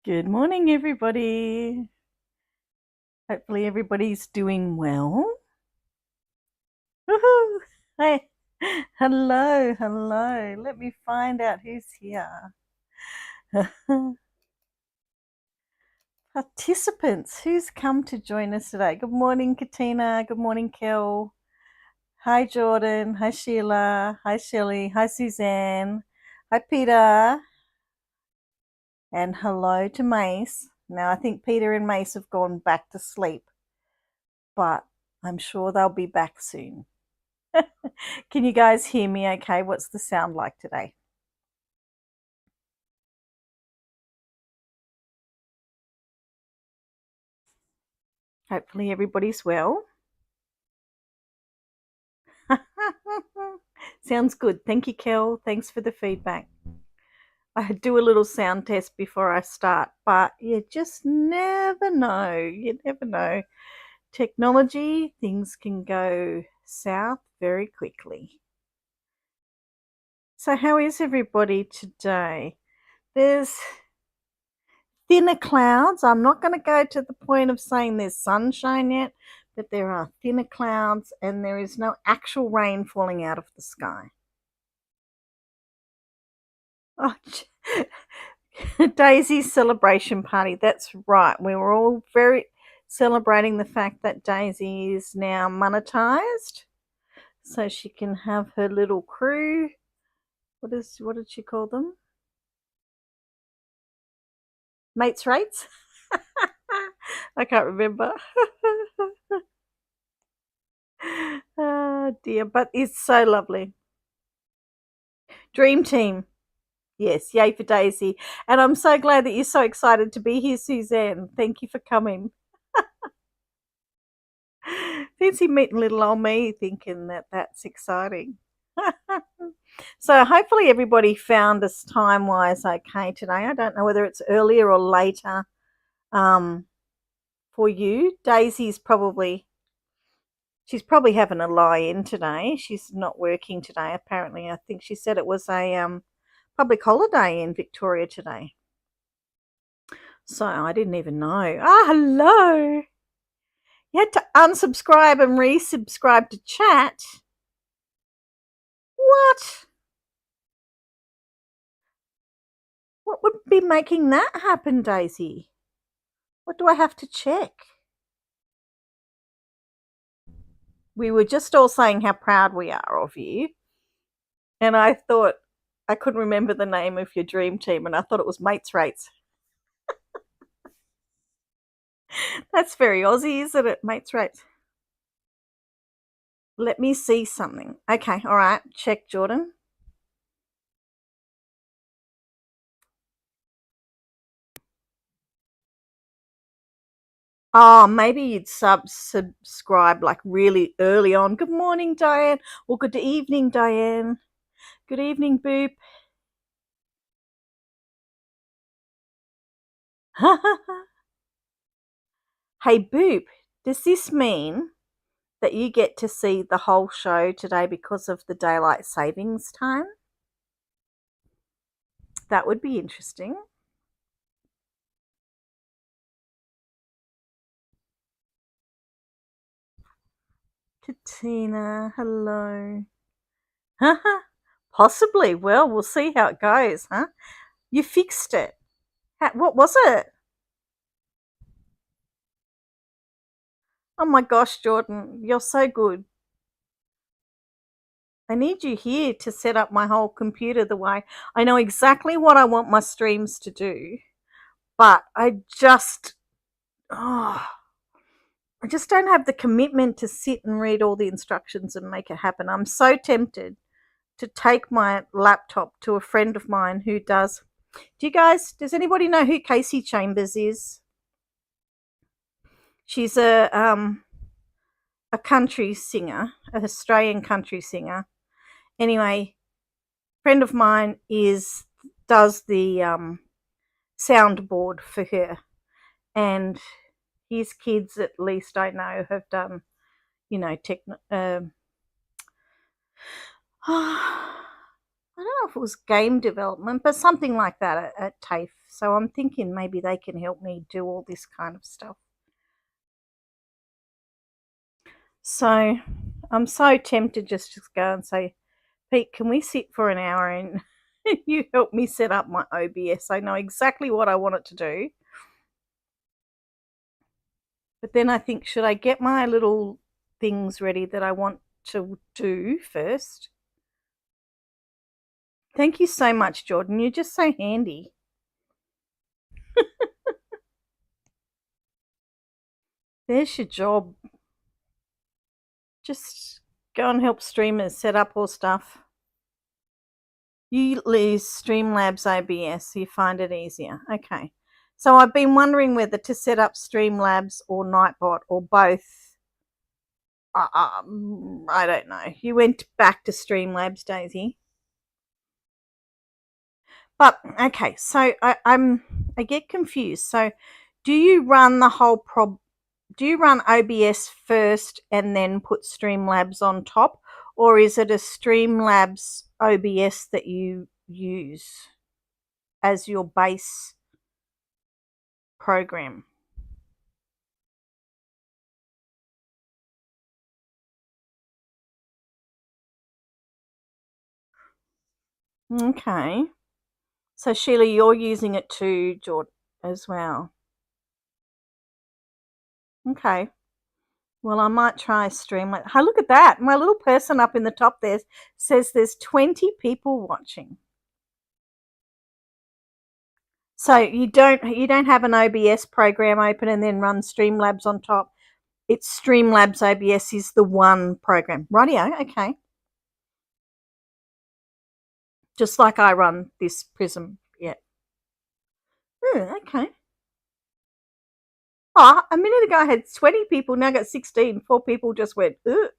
Good morning, everybody. Hopefully, everybody's doing well. Woohoo! Hey, hello. Let me find out who's here. Participants, who's come to join us today? Good morning, Katina. Good morning, Kel. Hi, Jordan. Hi, Sheila. Hi, Shelley. Hi, Suzanne. Hi, Peter. And hello to Mace. Now, I think Peter and Mace have gone back to sleep, but I'm sure they'll be back soon. Can you guys hear me okay? What's the sound like today? Hopefully everybody's well. Sounds good. Thank you, Kel. Thanks for the feedback. I do a little sound test before I start, but you just never know. You never know. Technology, things can go south very quickly. So, how is everybody today? There's thinner clouds. I'm not going to go to the point of saying there's sunshine yet, but there are thinner clouds and there is no actual rain falling out of the sky. Oh, Daisy's celebration party. That's right. We were all very celebrating the fact that Daisy is now monetized, so she can have her little crew. What did she call them? Mates rates? I can't remember. Oh dear, but it's so lovely. Dream team. Yes, yay for Daisy. And I'm so glad that you're so excited to be here, Suzanne. Thank you for coming. Fancy meeting little old me thinking that that's exciting. So hopefully everybody found us time-wise okay today. I don't know whether it's earlier or later for you. She's probably having a lie-in today. She's not working today, apparently. I think she said it was a public holiday in Victoria today. So I didn't even know. Ah, hello. You had to unsubscribe and resubscribe to chat. What? What would be making that happen, Daisy? What do I have to check? We were just all saying how proud we are of you. And I thought I couldn't remember the name of your dream team, and I thought it was Mates Rates. That's very Aussie, isn't it? Mates Rates. Let me see something. Okay, all right. Check, Jordan. Oh, maybe you'd subscribe like really early on. Good morning, Diane. Or good evening, Diane. Good evening, Boop. Hey, Boop, does this mean that you get to see the whole show today because of the daylight savings time? That would be interesting. Katina, hello. Possibly. Well, we'll see how it goes, huh? You fixed it. What was it? Oh my gosh, Jordan, you're so good. I need you here to set up my whole computer the way I know exactly what I want my streams to do, but I just don't have the commitment to sit and read all the instructions and make it happen. I'm so tempted to take my laptop to a friend of mine who does. Does anybody know who Casey Chambers is? She's a country singer, an Australian country singer. Anyway, friend of mine does the soundboard for her, and his kids, at least I know, have done, I don't know if it was game development, but something like that at TAFE So I'm thinking maybe they can help me do all this kind of stuff. So I'm so tempted just to go and say, Pete, can we sit for an hour and you help me set up my OBS? I know exactly what I want it to do. But then I think, should I get my little things ready that I want to do first? Thank you so much, Jordan. You're just so handy. There's your job. Just go and help streamers set up all stuff. You use Streamlabs OBS, you find it easier. Okay. So I've been wondering whether to set up Streamlabs or Nightbot or both. I don't know. You went back to Streamlabs, Daisy. But okay, so I get confused. So do you run the whole do you run OBS first and then put Streamlabs on top, or is it a Streamlabs OBS that you use as your base program? Okay. So Sheila, you're using it too, Jordan, as well. Okay. Well, I might try Streamlabs. Hey, look at that. My little person up in the top there says there's 20 people watching. So you don't have an OBS program open and then run Streamlabs on top. It's Streamlabs OBS is the one program. Rightio, okay. Just like I run this Prism, yeah. Okay. Oh, a minute ago I had 20 people, now I got 16. 4 people just went, ugh,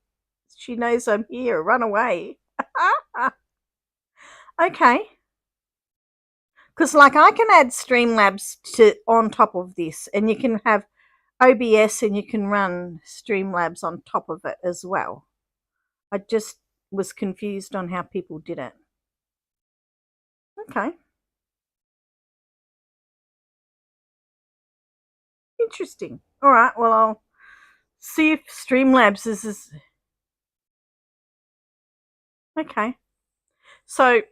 she knows I'm here, run away. Okay. Because like I can add Streamlabs on top of this, and you can have OBS and you can run Streamlabs on top of it as well. I just was confused on how people did it. Okay. Interesting. All right, well, I'll see if Streamlabs is... Okay. So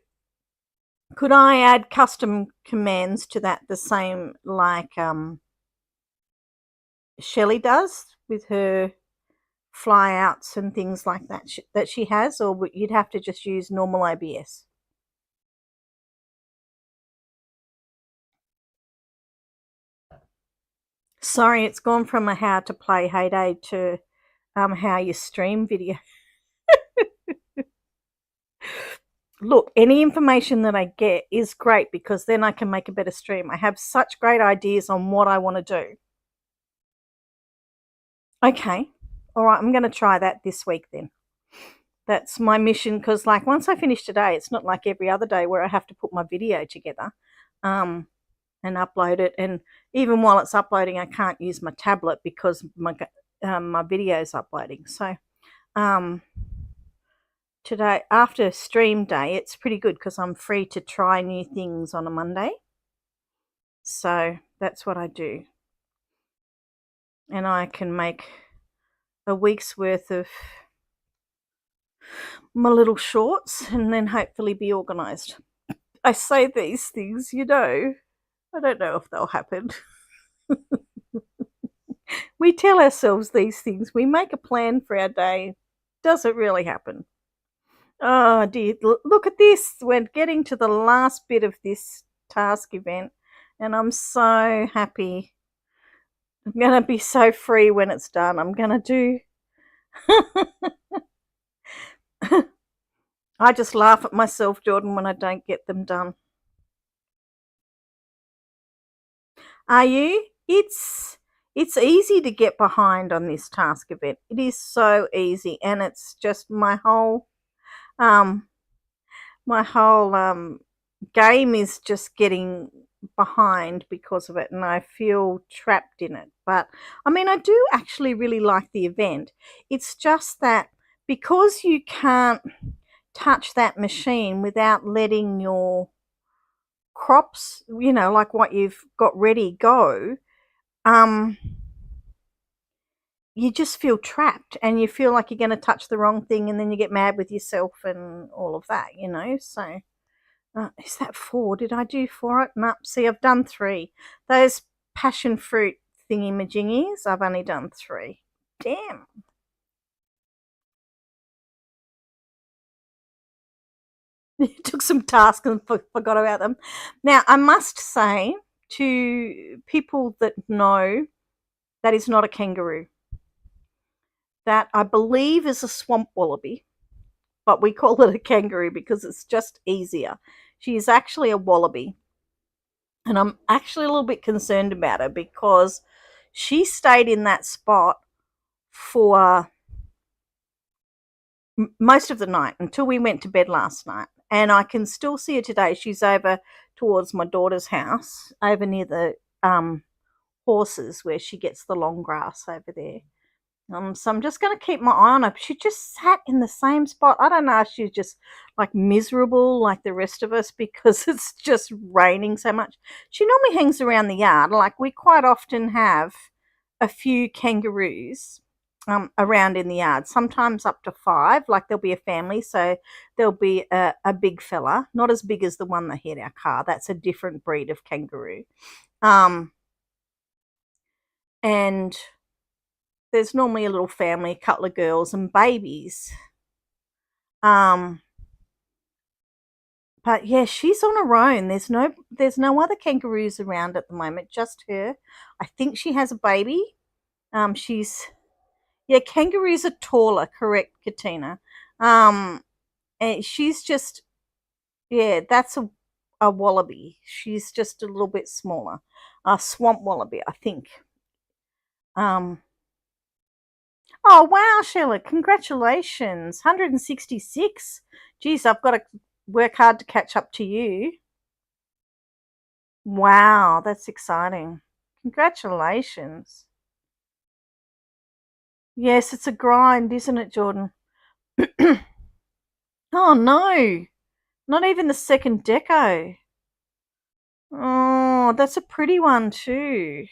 could I add custom commands to that the same like Shelley does with her flyouts and things like that she has, or you'd have to just use normal OBS? Sorry, it's gone from a how to play heyday to how you stream video. Look, any information that I get is great because then I can make a better stream. I have such great ideas on what I want to do. Okay. All right, I'm going to try that this week then. That's my mission, because like once I finish today, it's not like every other day where I have to put my video together and upload it. And even while it's uploading, I can't use my tablet because my video is uploading. So today, after stream day, it's pretty good because I'm free to try new things on a Monday. So that's what I do. And I can make a week's worth of my little shorts and then hopefully be organised. I say these things, I don't know if they'll happen. We tell ourselves these things. We make a plan for our day. Does it really happen? Oh dear, look at this. We're getting to the last bit of this task event and I'm so happy. I'm going to be so free when it's done. I'm going to do... I just laugh at myself, Jordan, when I don't get them done. Are you? It's easy to get behind on this task event. It is so easy, and it's just my whole game is just getting behind because of it, and I feel trapped in it. But I mean, I do actually really like the event. It's just that because you can't touch that machine without letting your crops, you know, like what you've got ready go, you just feel trapped and you feel like you're going to touch the wrong thing and then you get mad with yourself and all of that, you know. So is that 4? Did I do 4? No, see, I've done 3. Those passion fruit thingy-majingies, I've only done 3. Damn. Took some tasks and forgot about them. Now, I must say to people that know, that is not a kangaroo. That, I believe, is a swamp wallaby, but we call it a kangaroo because it's just easier. She is actually a wallaby, and I'm actually a little bit concerned about her because she stayed in that spot for most of the night until we went to bed last night, and I can still see her today. She's over towards my daughter's house, over near the horses where she gets the long grass over there. So I'm just going to keep my eye on her. She just sat in the same spot. I don't know if she's just like miserable like the rest of us because it's just raining so much. She normally hangs around the yard. Like, we quite often have a few kangaroos around in the yard, sometimes up to 5. Like, there'll be a family, so there'll be a big fella, not as big as the one that hit our car. That's a different breed of kangaroo. And there's normally a little family, a couple of girls and babies. But yeah, she's on her own. There's no other kangaroos around at the moment, just her. I think she has a baby. Kangaroos are taller, correct, Katina. And she's just, that's a wallaby. She's just a little bit smaller. A swamp wallaby, I think. Oh, wow, Sheila, congratulations. 166. Geez, I've got to work hard to catch up to you. Wow, that's exciting. Congratulations. Yes, it's a grind, isn't it, Jordan? Oh, no. Not even the second deco. Oh, that's a pretty one too.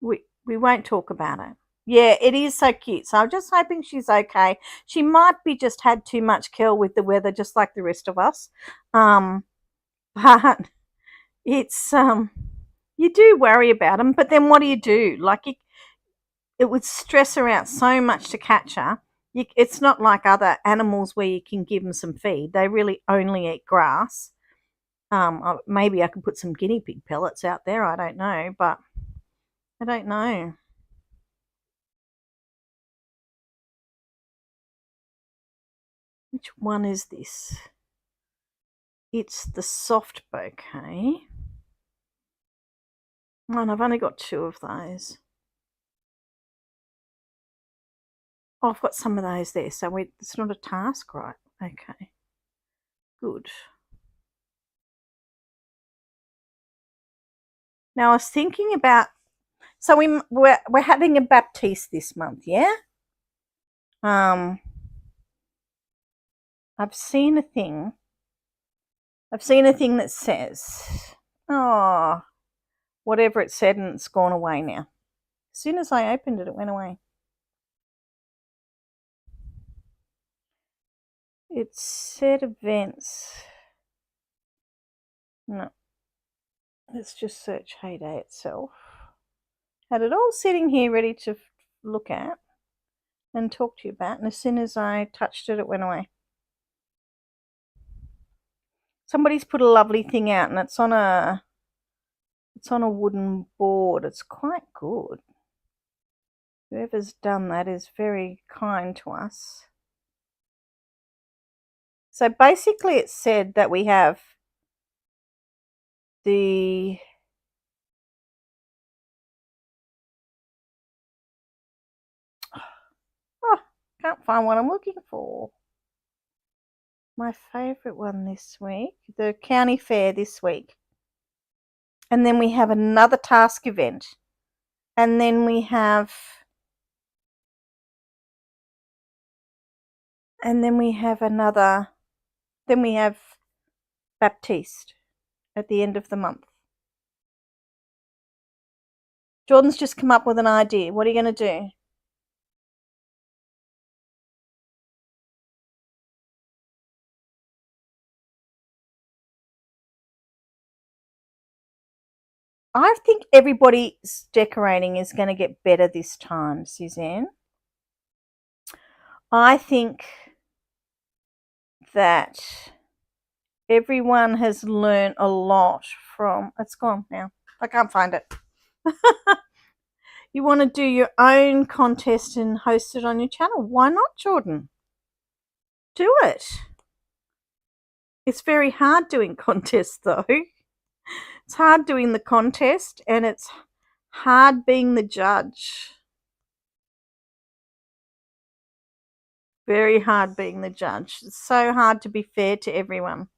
We won't talk about it. Yeah, it is so cute. So I'm just hoping she's okay. She might be just had too much kill with the weather, just like the rest of us. But it's you do worry about them. But then what do? Like, it would stress her out so much to catch her. It's not like other animals where you can give them some feed. They really only eat grass. Maybe I could put some guinea pig pellets out there. I don't know, but I don't know. Which one is this? It's the soft bouquet. And I've only got 2 of those. Oh, I've got some of those there. So it's not a task, right? Okay. Good. Now I was thinking about, so we're having a Baptiste this month, yeah? I've seen a thing that says, oh, whatever it said, and it's gone away now. As soon as I opened it, it went away. It said events. No. Let's just search Heyday itself. Had it all sitting here ready to look at and talk to you about, and as soon as I touched it, it went away. Somebody's put a lovely thing out, and it's on a wooden board. It's quite good. Whoever's done that is very kind to us. So basically it said that we have the can't find what I'm looking for. My favourite one this week, the county fair this week. And then we have another task event. And then we have another, then we have Baptiste. at the end of the month? Jordan's just come up with an idea. What are you going to do? I think everybody's decorating is going to get better this time, Suzanne. I think that everyone has learned a lot from, it's gone now. I can't find it. You want to do your own contest and host it on your channel. Why not, Jordan? Do it. It's very hard doing contests, though. It's hard doing the contest, and it's hard being the judge. Very hard being the judge. It's so hard to be fair to everyone.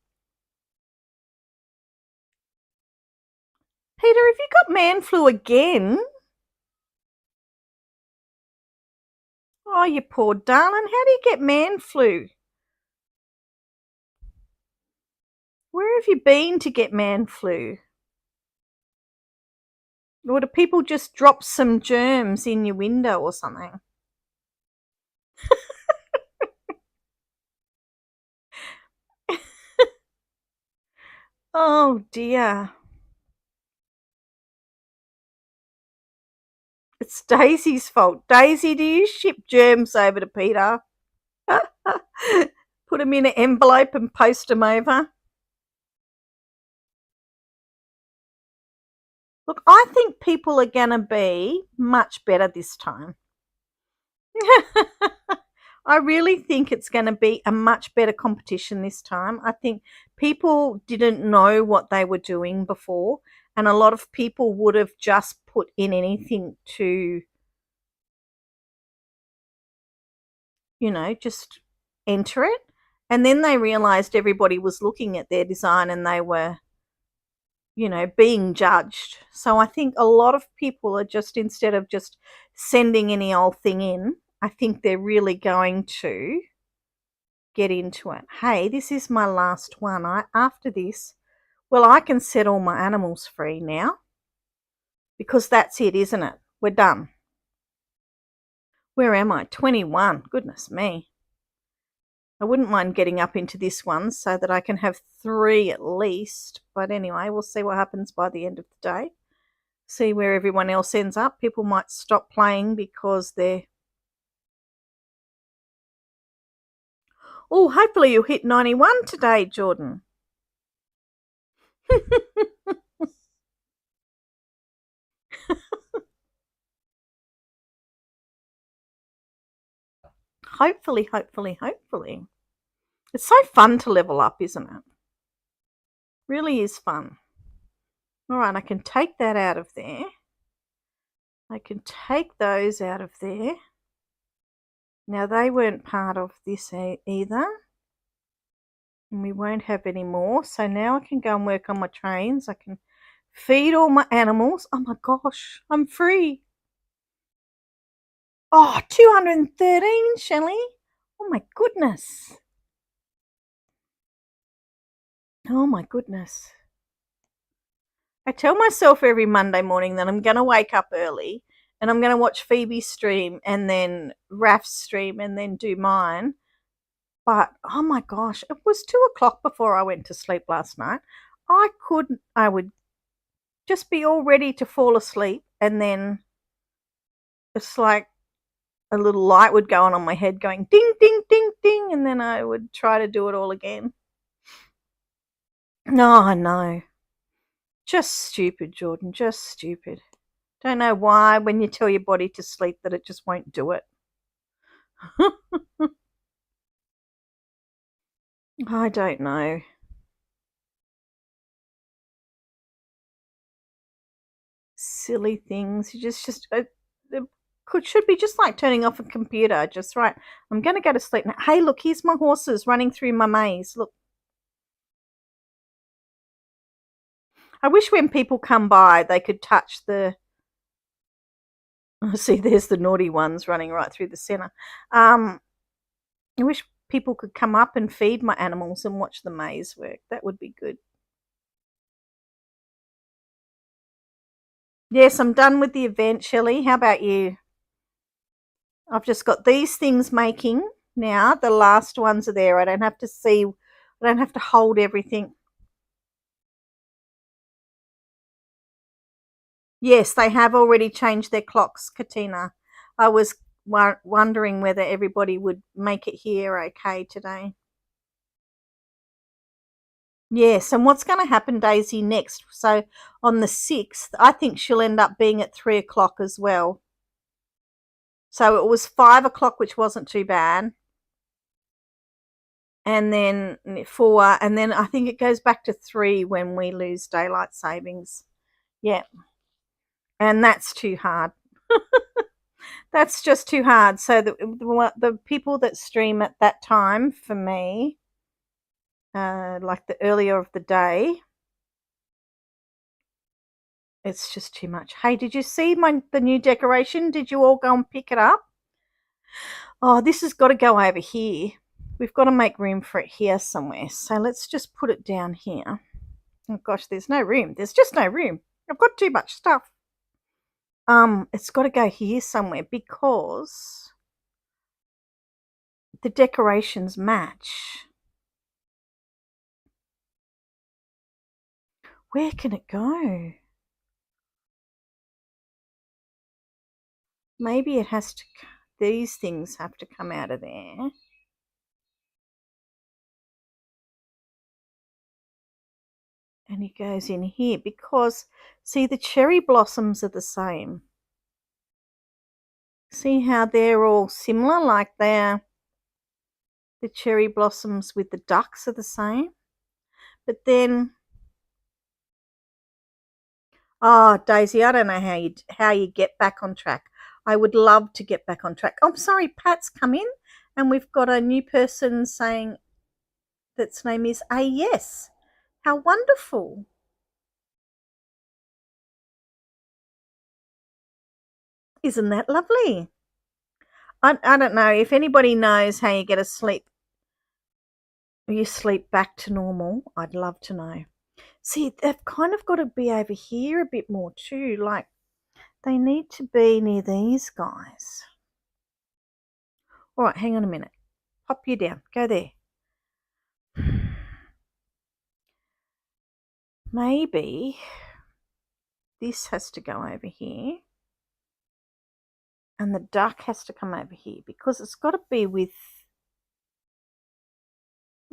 Peter, have you got man flu again? Oh, you poor darling. How do you get man flu? Where have you been to get man flu? Or do people just drop some germs in your window or something? Oh dear. It's Daisy's fault. Daisy, do you ship germs over to Peter? Put them in an envelope and post them over? Look, I think people are going to be much better this time. I really think it's going to be a much better competition this time. I think people didn't know what they were doing before, and a lot of people would have just put in anything to, just enter it. And then they realized everybody was looking at their design and they were, being judged. So I think a lot of people are just, instead of just sending any old thing in, I think they're really going to get into it. Hey, this is my last one. After this, I can set all my animals free now, because that's it, isn't it? We're done. Where am I? 21. Goodness me. I wouldn't mind getting up into this one so that I can have 3 at least. But anyway, we'll see what happens by the end of the day. See where everyone else ends up. People might stop playing because they're... Oh, hopefully you'll hit 91 today, Jordan. Hopefully. It's so fun to level up, isn't it? Really is fun. All right, I can take that out of there. I can take those out of there. Now, they weren't part of this either. And we won't have any more. So now I can go and work on my trains. I can feed all my animals. Oh my gosh, I'm free. Oh, 213, Shelley. Oh my goodness. Oh my goodness. I tell myself every Monday morning that I'm going to wake up early and I'm going to watch Phoebe's stream and then Raf's stream and then do mine. But, oh my gosh, it was 2:00 before I went to sleep last night. I would just be all ready to fall asleep, and then it's like a little light would go on my head going ding, ding, ding, ding, and then I would try to do it all again. No, no. Just stupid, Jordan, just stupid. Don't know why when you tell your body to sleep that it just won't do it. I don't know. Silly things. You just should be just like turning off a computer. Just right. I'm going to go to sleep now. Hey, look, here's my horses running through my maze. Look. I wish when people come by they could touch the... See, there's the naughty ones running right through the centre. I wish people could come up and feed my animals and watch the maze work. That would be good. Yes, I'm done with the event, Shelley. How about you? I've just got these things making now. The last ones are there. I don't have to see, I don't have to hold everything. Yes, they have already changed their clocks, Katina. I was wondering whether everybody would make it here okay today. Yes, and what's going to happen, Daisy, next? So on the 6th, I think she'll end up being at 3 o'clock as well. So it was 5 o'clock, which wasn't too bad. And then 4, and then I think it goes back to 3 when we lose daylight savings. Yeah. And that's too hard. That's just too hard. So the people that stream at that time for me, like the earlier of the day, it's just too much. Hey, did you see the new decoration? Did you all go and pick it up? Oh, this has got to go over here. We've got to make room for it here somewhere. So let's just put it down here. Oh gosh, there's no room. There's just no room. I've got too much stuff. It's got to go here somewhere because the decorations match. Where can it go? Maybe it has to, these things have to come out of there. And it goes in here because, see, the cherry blossoms are the same. See how they're all similar, like the cherry blossoms with the ducks are the same. But then, oh, Daisy, I don't know how you get back on track. I would love to get back on track. I'm sorry, Pat's come in and we've got a new person saying that's name is yes. How wonderful. Isn't that lovely? I don't know if anybody knows how you get you sleep back to normal. I'd love to know. See, they've kind of got to be over here a bit more too. Like they need to be near these guys. All right, hang on a minute. Pop you down. Go there. Maybe this has to go over here. And the duck has to come over here because it's got to be with...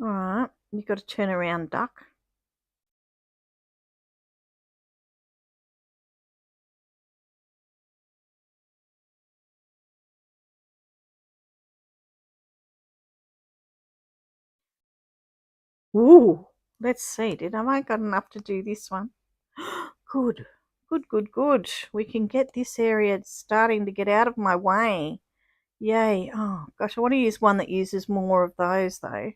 All right, you've got to turn around, duck. Ooh, let's see. Have I got enough to do this one? Good, good, good, good. We can get this area starting to get out of my way. Yay. Oh, gosh, I want to use one that uses more of those, though.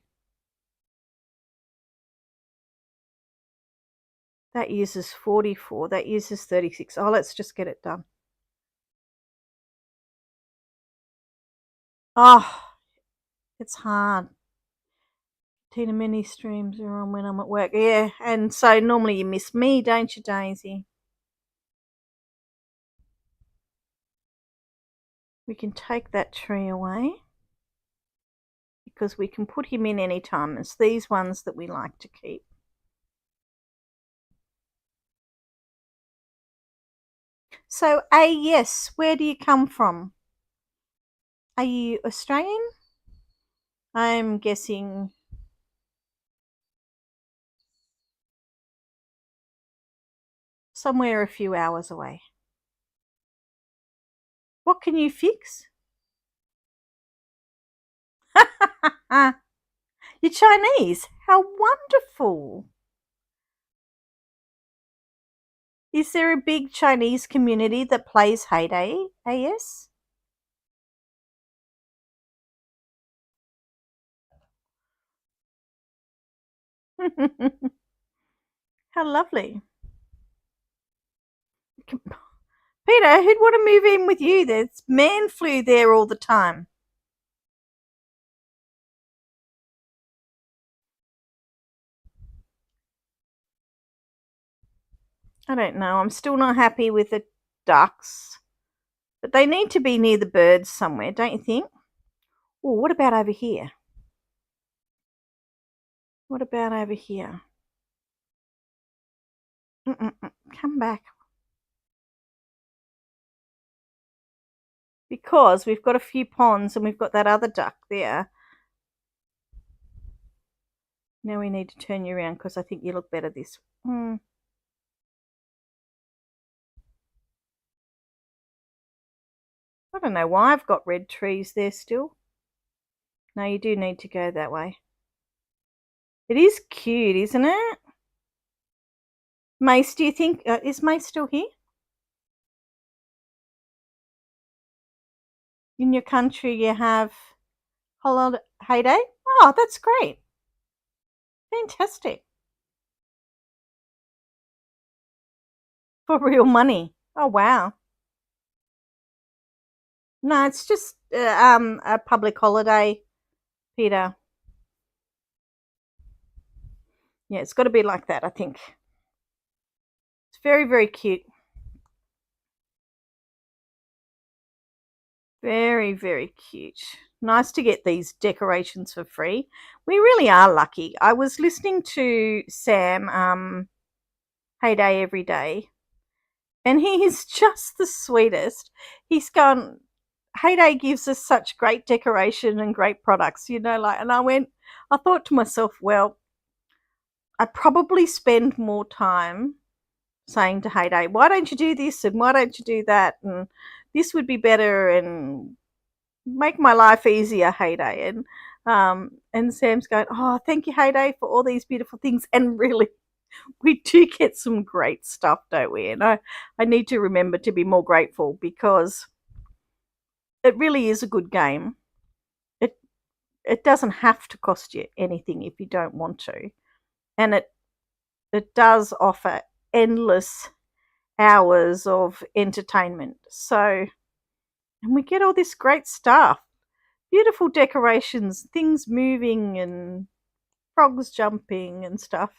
That uses 44. That uses 36. Oh, let's just get it done. Oh, it's hard. Tina mini streams are on when I'm at work. Yeah, and so normally you miss me, don't you, Daisy? We can take that tree away because we can put him in any time. It's these ones that we like to keep. So, yes, where do you come from? Are you Australian? I'm guessing somewhere a few hours away. What can you fix? You're Chinese. How wonderful. Is there a big Chinese community that plays Heyday AS? How lovely. Peter, who'd want to move in with you? There's man flu there all the time. I don't know. I'm still not happy with the ducks. But they need to be near the birds somewhere, don't you think? Oh, what about over here? What about over here? Come back. Because we've got a few ponds and we've got that other duck there. Now we need to turn you around because I think you look better this way. I don't know why I've got red trees there still. No, you do need to go that way. It is cute, isn't it? Mace, do you think, is Mace still here? In your country you have heyday? Oh, that's great. Fantastic. For real money. Oh, wow. No, it's just a public holiday, Peter. Yeah, it's got to be like that, I think. It's very, very cute. Very, very cute. Nice to get these decorations for free. We really are lucky. I was listening to Sam, Heyday Every Day, and he is just the sweetest. He's gone, Heyday gives us such great decoration and great products, and I thought to myself, well, I probably spend more time saying to Heyday, why don't you do this and why don't you do that? And this would be better and make my life easier, Heyday. And Sam's going, oh, thank you, Heyday, for all these beautiful things. And really, we do get some great stuff, don't we? And I need to remember to be more grateful because it really is a good game. It doesn't have to cost you anything if you don't want to. And it does offer endless hours of entertainment. So, and we get all this great stuff. Beautiful decorations, things moving and frogs jumping and stuff.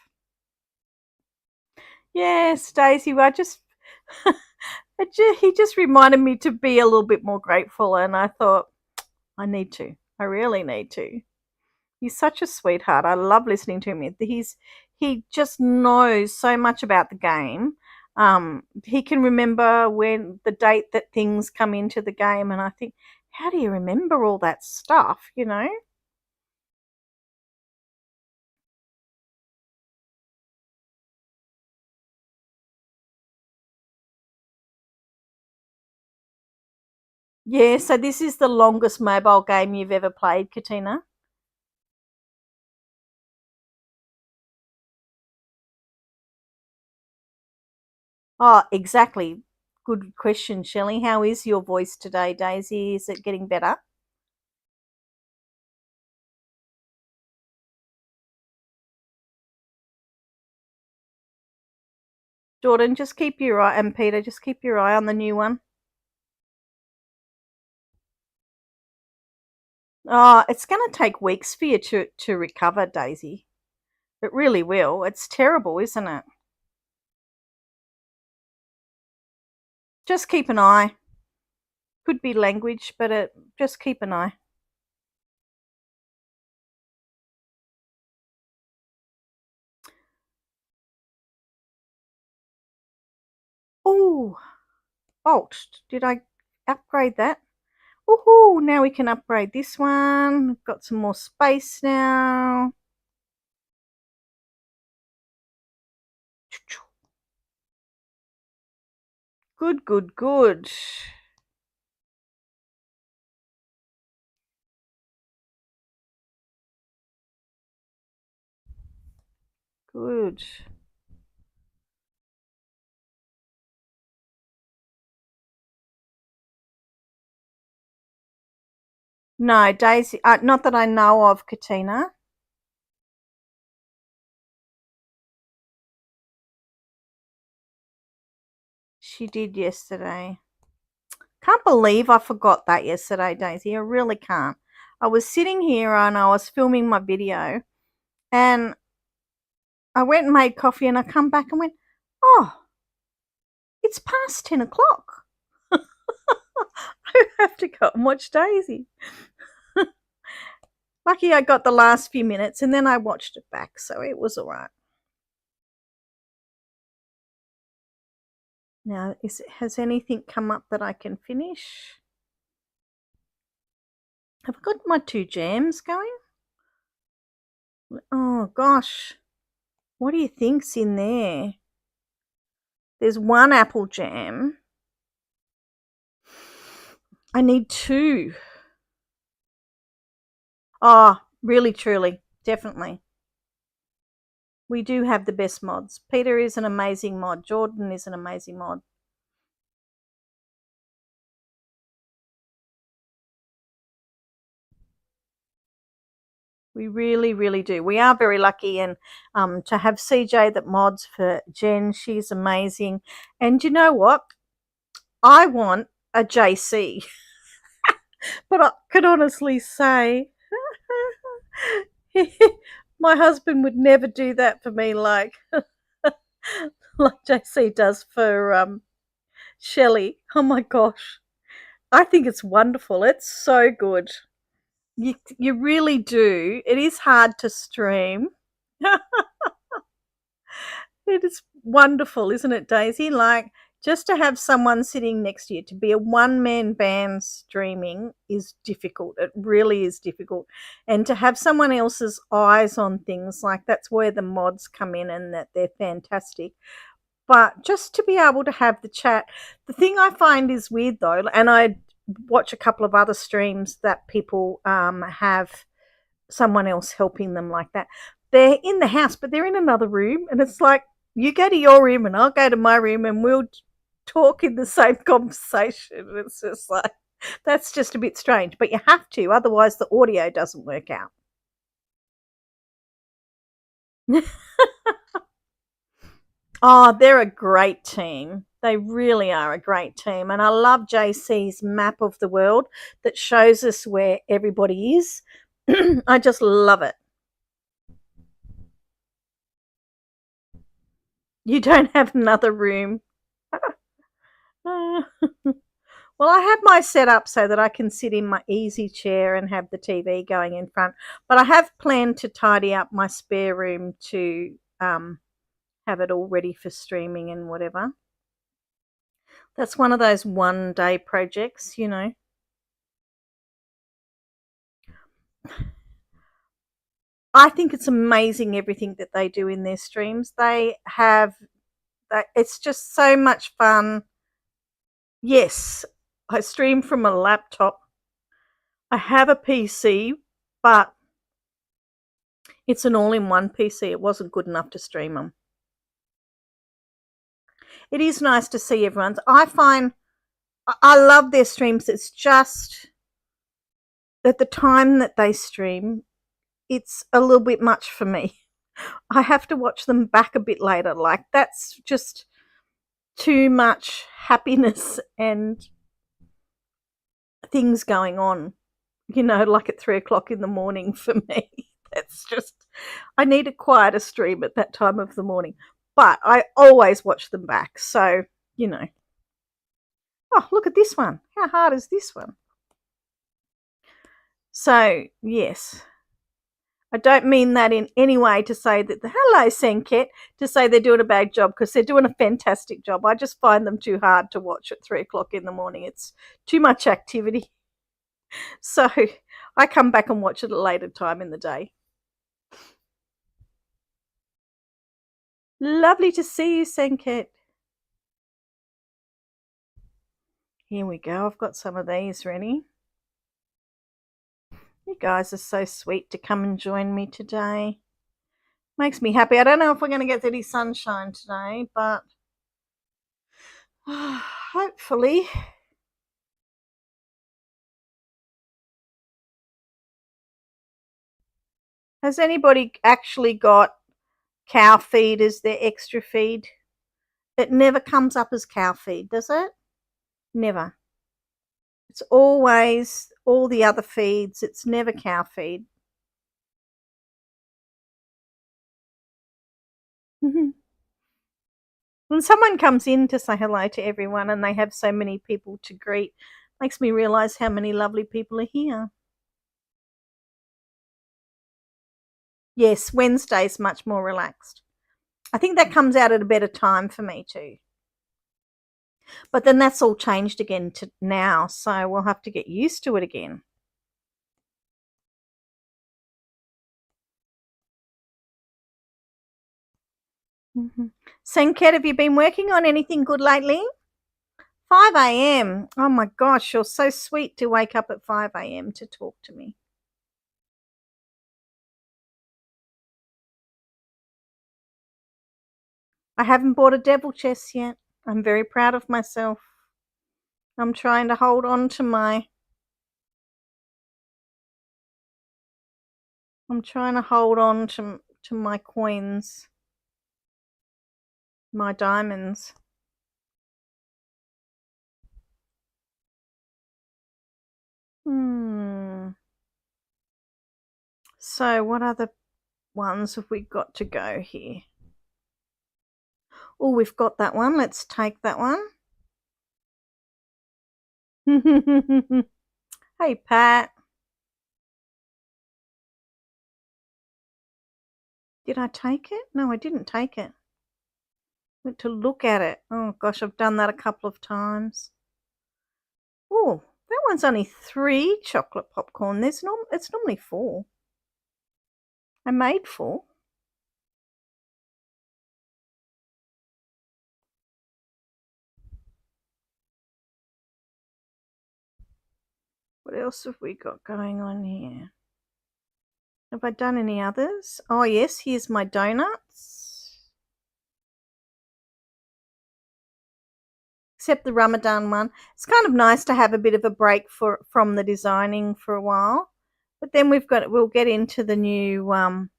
Yes, Daisy, he just reminded me to be a little bit more grateful, and I thought, I need to. I really need to. He's such a sweetheart. I love listening to him. He just knows so much about the game. He can remember when the date that things come into the game, and I think, how do you remember all that stuff, you know? Yeah, so this is the longest mobile game you've ever played, Katina? Oh, exactly. Good question, Shelley. How is your voice today, Daisy? Is it getting better? Jordan, just keep your eye, and Peter, just keep your eye on the new one. Oh, it's going to take weeks for you to recover, Daisy. It really will. It's terrible, isn't it? Just keep an eye. Could be language, but just keep an eye. Oh, Alt. Did I upgrade that? Woohoo! Now we can upgrade this one. We've got some more space now. Good, good, good. Good. No, Daisy, not that I know of, Katina. She did yesterday. Can't believe I forgot that yesterday, Daisy. I really can't. I was sitting here and I was filming my video and I went and made coffee and I come back and went, oh, It's past 10 o'clock. I have to go and watch Daisy. Lucky I got the last few minutes and then I watched it back, so it was all right. Now, has anything come up that I can finish? Have I got my 2 jams going? Oh, gosh. What do you think's in there? There's 1 apple jam. I need 2. Oh, really, truly, definitely. We do have the best mods. Peter is an amazing mod. Jordan is an amazing mod. We really, really do. We are very lucky, and to have CJ that mods for Jen, she's amazing. And you know what? I want a JC, but I could honestly say my husband would never do that for me like JC does for Shelley. Oh my gosh. I think it's wonderful. It's so good. You really do. It is hard to stream. It is wonderful, isn't it, Daisy? Like, just to have someone sitting next to you, to be a one-man band streaming is difficult. It really is difficult. And to have someone else's eyes on things, like, that's where the mods come in and that they're fantastic. But just to be able to have the chat, the thing I find is weird though, and I watch a couple of other streams that people have someone else helping them like that. They're in the house, but they're in another room, and it's like, you go to your room and I'll go to my room and we'll talk in the same conversation. It's just like, that's just a bit strange, but you have to, otherwise the audio doesn't work out. Oh, they're a great team. They really are a great team. And I love JC's map of the world that shows us where everybody is. I just love it. You don't have another room. Well, I have my set up so that I can sit in my easy chair and have the TV going in front. But I have planned to tidy up my spare room to have it all ready for streaming and whatever. That's one of those one-day projects, you know. I think it's amazing everything that they do in their streams. It's just so much fun. Yes, I stream from a laptop. I have a PC, but it's an all-in-one PC. It wasn't good enough to stream them. It is nice to see everyone's. I love their streams. It's just at the time that they stream, it's a little bit much for me. I have to watch them back a bit later. Like, that's just too much happiness and things going on, you know, like at 3 o'clock in the morning for me. That's just, I need a quieter stream at that time of the morning. But I always watch them back. So, you know. Oh, look at this one. How hard is this one? So, yes. I don't mean that in any way to say that hello, Senket, to say they're doing a bad job, because they're doing a fantastic job. I just find them too hard to watch at 3 o'clock in the morning. It's too much activity. So I come back and watch it at a later time in the day. Lovely to see you, Senket. Here we go. I've got some of these ready. You guys are so sweet to come and join me today. Makes me happy. I don't know if we're going to get any sunshine today, but hopefully. Has anybody actually got cow feed as their extra feed? It never comes up as cow feed, does it? Never. It's always all the other feeds. It's never cow feed. When someone comes in to say hello to everyone and they have so many people to greet, makes me realise how many lovely people are here. Yes, Wednesday's much more relaxed. I think that comes out at a better time for me too. But then that's all changed again to now, so we'll have to get used to it again. Sanket, have you been working on anything good lately? 5 a.m. Oh my gosh, you're so sweet to wake up at 5 a.m. to talk to me. I haven't bought a devil chest yet. I'm very proud of myself. I'm trying to hold on to my my coins, my diamonds. So what other ones have we got to go here? Oh, we've got that one. Let's take that one. Hey, Pat. Did I take it? No, I didn't take it. Went to look at it. Oh gosh, I've done that a couple of times. Oh, that one's only 3 chocolate popcorn. It's normally 4. I made 4. What else have we got going on here? Have I done any others? Oh yes, here's my donuts. Except the Ramadan one. It's kind of nice to have a bit of a break from the designing for a while. But then we'll get into the new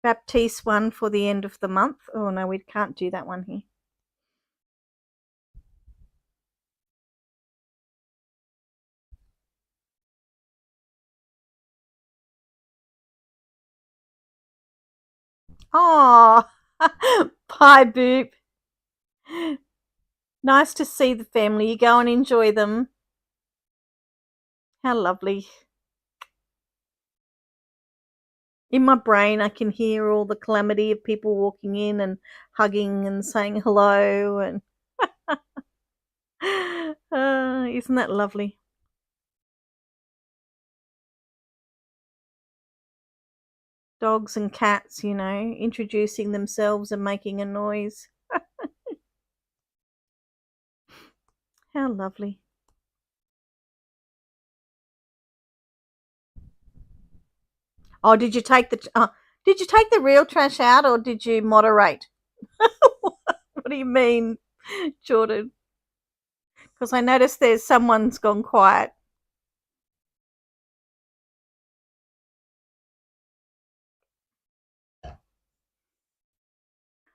Baptiste one for the end of the month. Oh no, we can't do that one here. Oh, bye, Boop. Nice to see the family. You go and enjoy them. How lovely. In my brain, I can hear all the calamity of people walking in and hugging and saying hello. And isn't that lovely? Dogs and cats, introducing themselves and making a noise. How lovely. Oh, did you take the real trash out, or did you moderate? What do you mean, Jordan? Because I noticed someone's gone quiet.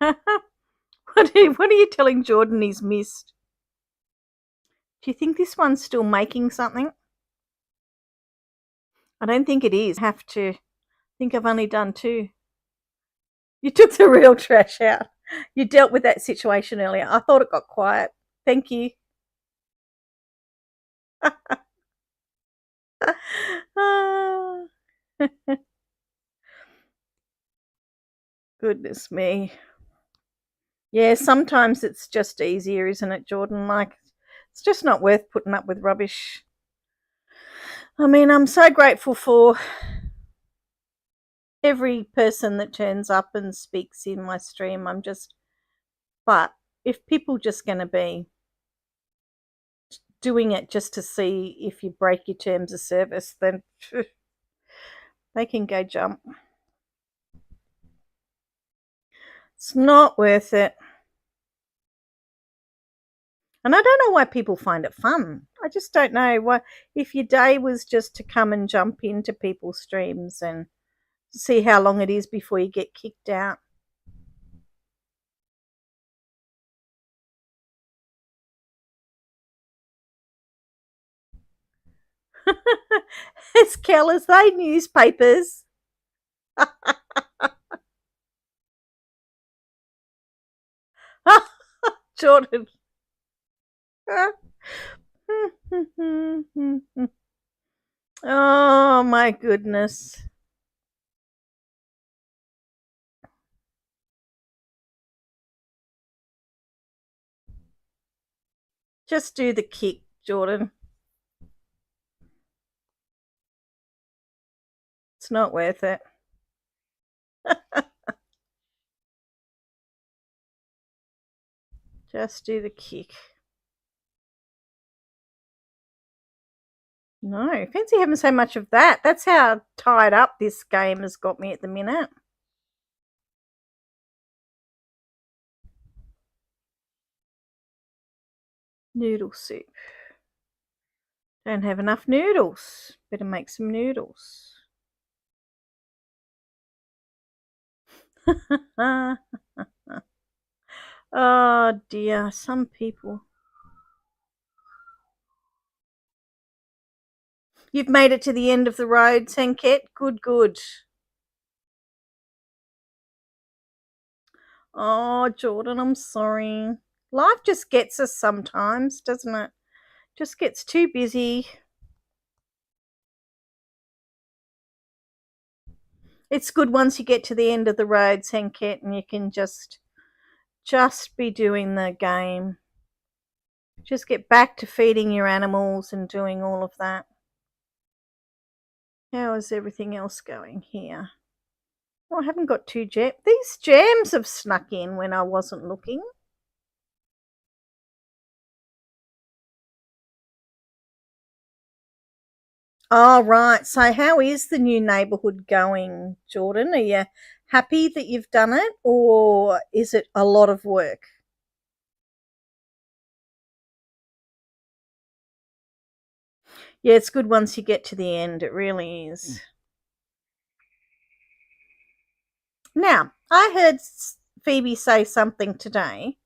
What are you telling Jordan he's missed? Do you think this one's still making something? I don't think it is. Have to. I think I've only done 2. You took the real trash out. You dealt with that situation earlier. I thought it got quiet. Thank you. Goodness me. Yeah, sometimes it's just easier, isn't it, Jordan? Like, it's just not worth putting up with rubbish. I mean, I'm so grateful for every person that turns up and speaks in my stream. But if people just going to be doing it just to see if you break your terms of service, then they can go jump. It's not worth it. And I don't know why people find it fun. I just don't know why. If your day was just to come and jump into people's streams and see how long it is before you get kicked out. As Kel as they newspapers. Jordan. Oh my goodness. Just do the kick, Jordan. It's not worth it. Just do the kick. No, fancy having so much of that. That's how tied up this game has got me at the minute. Noodle soup. Don't have enough noodles. Better make some noodles. Oh dear, some people. You've made it to the end of the road, Sanket. Good, good. Oh, Jordan, I'm sorry. Life just gets us sometimes, doesn't it? Just gets too busy. It's good once you get to the end of the road, Sanket, and you can just be doing the game. Just get back to feeding your animals and doing all of that. How is everything else going here? Oh, I haven't got two jams. These jams have snuck in when I wasn't looking. Oh, right. So how is the new neighbourhood going, Jordan? Are you happy that you've done it, or is it a lot of work? Yeah, it's good once you get to the end. It really is. Now, I heard Phoebe say something today,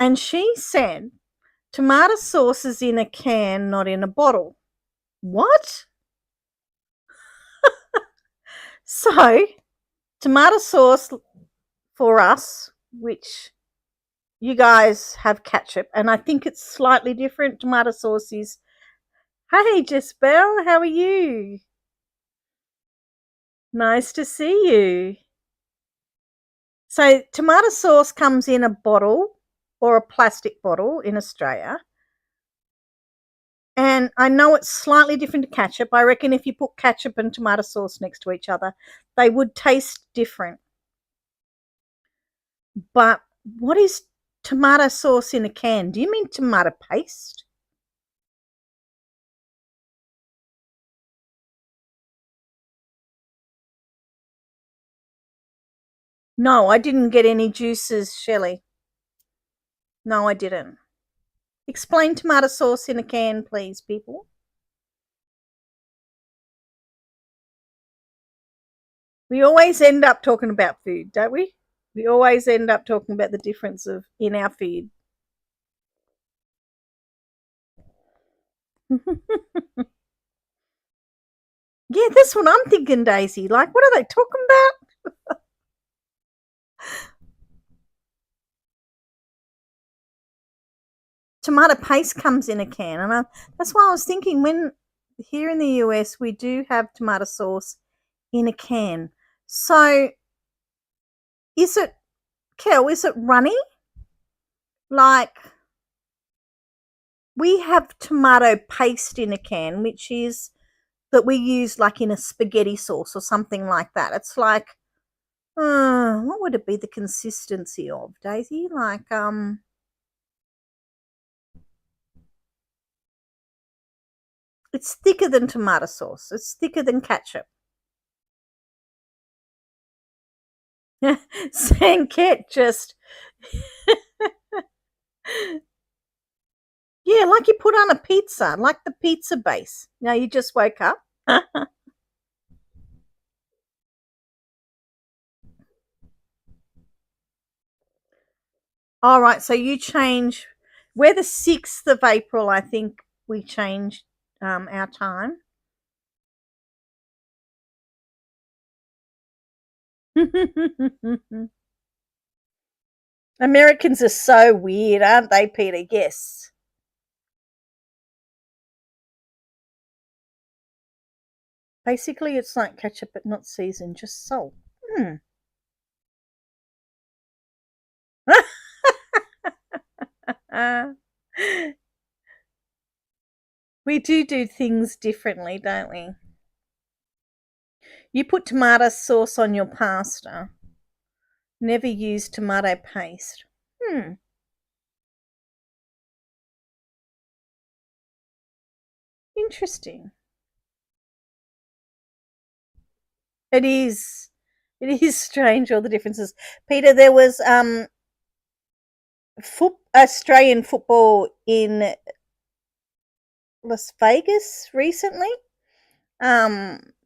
and she said tomato sauce is in a can, not in a bottle. What? So, tomato sauce for us, which you guys have ketchup, and I think it's slightly different. Tomato sauce is, hey, Jessbelle, how are you? Nice to see you. So, tomato sauce comes in a bottle or a plastic bottle in Australia. And I know it's slightly different to ketchup. I reckon if you put ketchup and tomato sauce next to each other, they would taste different. But what is tomato sauce in a can? Do you mean tomato paste? No, I didn't get any juices, Shelley. No, I didn't. Explain tomato sauce in a can, please, people. We always end up talking about food, don't we? We always end up talking about the difference of in our food. Yeah, that's what I'm thinking, Daisy. Like, what are they talking about? Tomato paste comes in a can, and that's why I was thinking when here in the US we do have tomato sauce in a can. So, is it, Kel? Is it runny? Like we have tomato paste in a can, which is that we use like in a spaghetti sauce or something like that. It's like, what would it be the consistency of, Daisy? Like, it's thicker than tomato sauce. It's thicker than ketchup. Sanket just, yeah, like you put on a pizza, like the pizza base. Now you just woke up. All right, so you change. We're the 6th of April, I think we changed our time. Americans are so weird, aren't they, Peter? Yes. Basically, it's like ketchup but not seasoned, just salt. Hmm. We do things differently, don't we? You put tomato sauce on your pasta. Never use tomato paste. Hmm. Interesting. It is. It is strange, all the differences. Peter, there was Australian football in Las Vegas recently.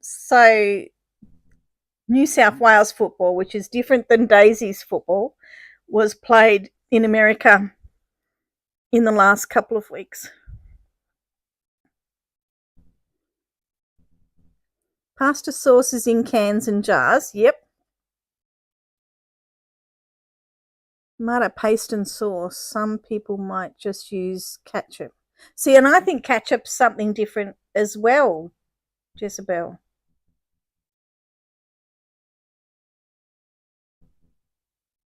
So New South Wales football, which is different than Daisy's football, was played in America in the last couple of weeks. Pasta sauce is in cans and jars. Yep. Tomato paste and sauce. Some people might just use ketchup. See, and I think ketchup's something different as well, Jezebel.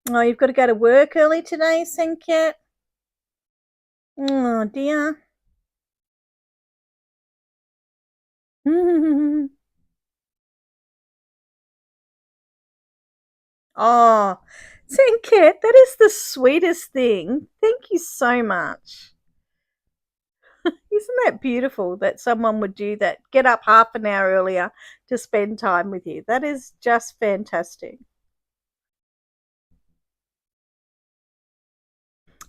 Oh, you've got to go to work early today, Senket? Oh, dear. Oh, Senket, that is the sweetest thing. Thank you so much. Isn't that beautiful that someone would do that? Get up half an hour earlier to spend time with you. That is just fantastic.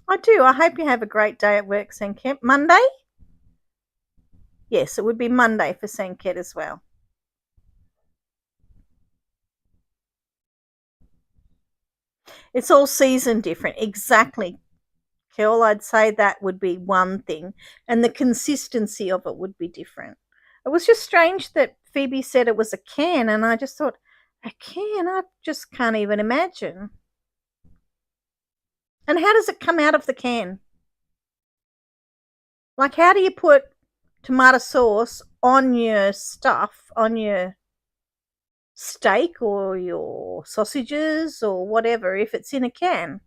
I do. I hope you have a great day at work, Senket. Monday? Yes, it would be Monday for Senket as well. It's all season different. Exactly. Kel, I'd say that would be one thing. And the consistency of it would be different. It was just strange that Phoebe said it was a can, and I just thought, a can? I just can't even imagine. And how does it come out of the can? Like, how do you put tomato sauce on your stuff, on your steak or your sausages or whatever, if it's in a can?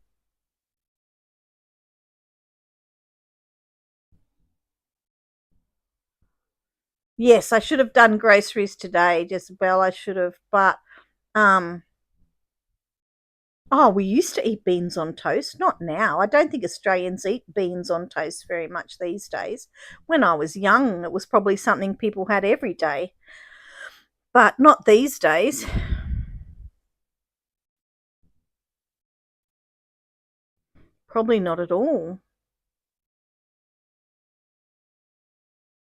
Yes, I should have done groceries today, Jezebel. I should have, but um, oh, we used to eat beans on toast. Not now. I don't think Australians eat beans on toast very much these days. When I was young, it was probably something people had every day, but not these days. Probably not at all.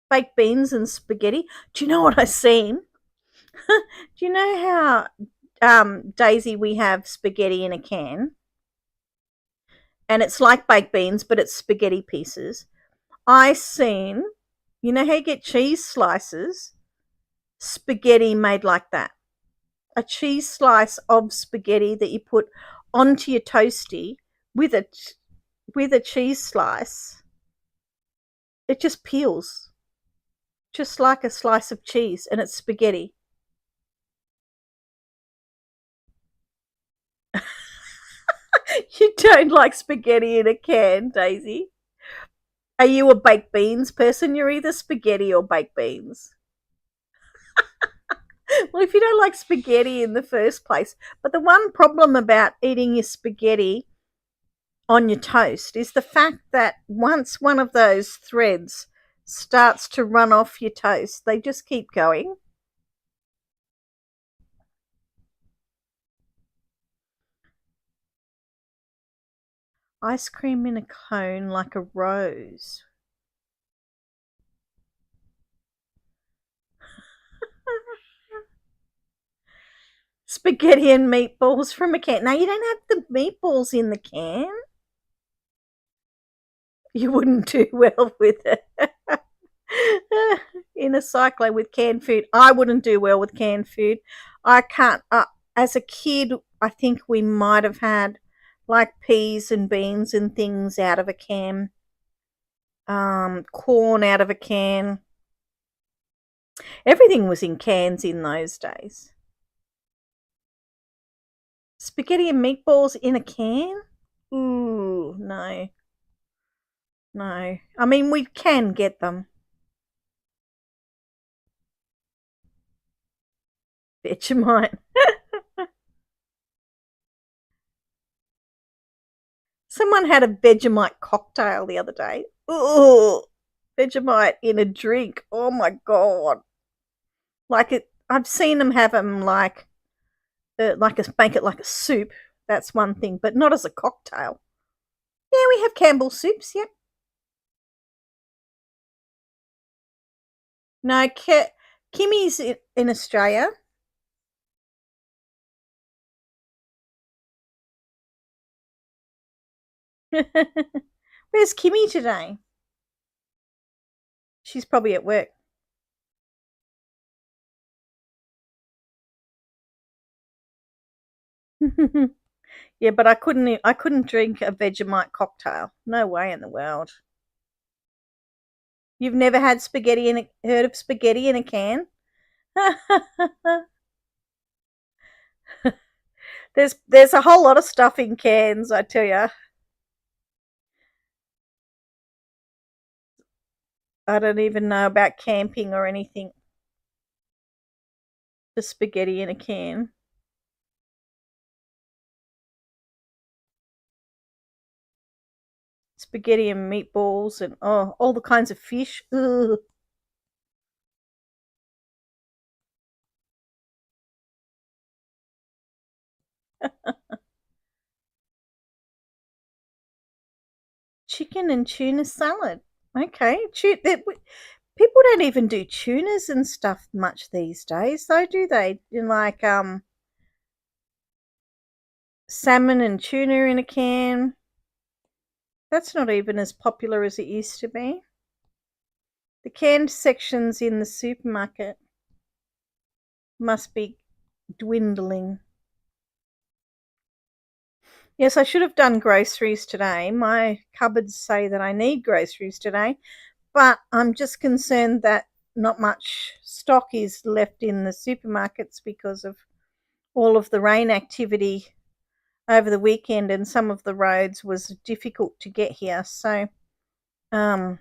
Baked beans and spaghetti. Do you know what I've seen? Do you know how, Daisy, we have spaghetti in a can? And it's like baked beans, but it's spaghetti pieces. I seen, you know how you get cheese slices? Spaghetti made like that. A cheese slice of spaghetti that you put onto your toasty with a cheese slice. It just peels, just like a slice of cheese, and it's spaghetti. You don't like spaghetti in a can, Daisy? Are you a baked beans person? You're either spaghetti or baked beans. Well, if you don't like spaghetti in the first place, but the one problem about eating your spaghetti on your toast is the fact that once one of those threads starts to run off your toast, they just keep going. Ice cream in a cone like a rose. Spaghetti and meatballs from a can. Now, you don't have the meatballs in the can. You wouldn't do well with it. In a cyclone with canned food. I wouldn't do well with canned food. I can't. As a kid, I think we might have had like peas and beans and things out of a can, corn out of a can. Everything was in cans in those days. Spaghetti and meatballs in a can? Ooh, no. No. I mean, we can get them. Vegemite. Someone had a Vegemite cocktail the other day. Ooh, Vegemite in a drink. Oh my god! Like it, I've seen them have them like make it like a soup. That's one thing, but not as a cocktail. Yeah, we have Campbell's soups. Yep. No, Kimmy's in Australia. Where's Kimmy today? She's probably at work. Yeah, but I couldn't drink a Vegemite cocktail. No way in the world. You've never had heard of spaghetti in a can? There's a whole lot of stuff in cans, I tell you. I don't even know about camping or anything. The spaghetti in a can. Spaghetti and meatballs and all the kinds of fish. Ugh. Chicken and tuna salad. Okay, people don't even do tunas and stuff much these days, though, do they? Like salmon and tuna in a can. That's not even as popular as it used to be. The canned sections in the supermarket must be dwindling. Yes, I should have done groceries today. My cupboards say that I need groceries today, but I'm just concerned that not much stock is left in the supermarkets because of all of the rain activity over the weekend, and some of the roads was difficult to get here. So um,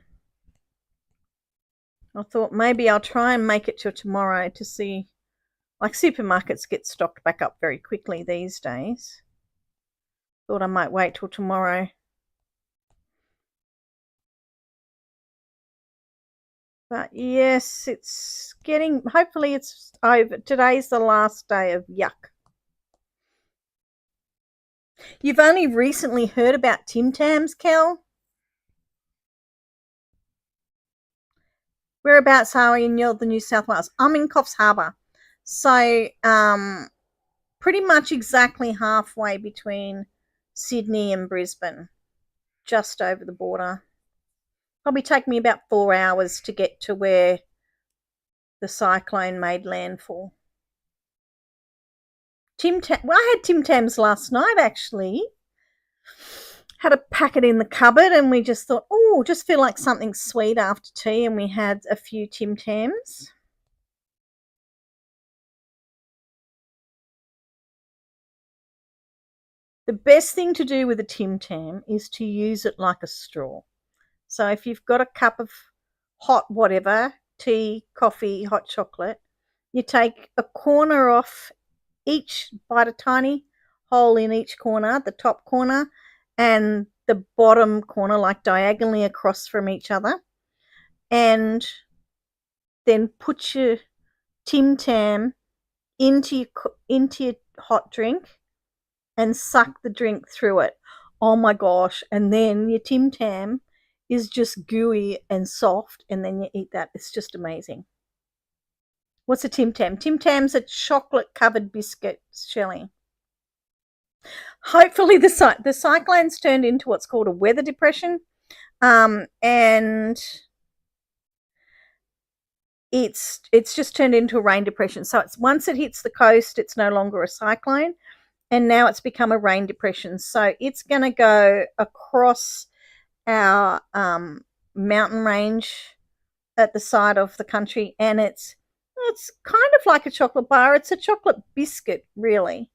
I thought maybe I'll try and make it till tomorrow to see. Like supermarkets get stocked back up very quickly these days. Thought I might wait till tomorrow. But yes, it's getting, hopefully it's over. Today's the last day of yuck. You've only recently heard about Tim Tams, Kel? Whereabouts are you in the New South Wales? I'm in Coffs Harbour. So pretty much exactly halfway between Sydney and Brisbane, just over the border. Probably take me about 4 hours to get to where the cyclone made landfall. Well, I had Tim Tams last night, actually. Had a packet in the cupboard, and we just thought, oh, just feel like something sweet after tea, and we had a few Tim Tams. The best thing to do with a Tim Tam is to use it like a straw. So if you've got a cup of hot whatever, tea, coffee, hot chocolate, you take a corner off each, bite a tiny hole in each corner, the top corner and the bottom corner, like diagonally across from each other, and then put your Tim Tam into your hot drink and suck the drink through it. Oh my gosh. And then your Tim Tam is just gooey and soft, and then you eat that. It's just amazing. What's a Tim Tam? Tim Tam's a chocolate covered biscuit, Shelley. Hopefully the cyclone's turned into what's called a weather depression, and it's just turned into a rain depression. So it's once it hits the coast, it's no longer a cyclone. and now it's become a rain depression. So it's going to go across our mountain range at the side of the country, and it's kind of like a chocolate bar. It's a chocolate biscuit, really,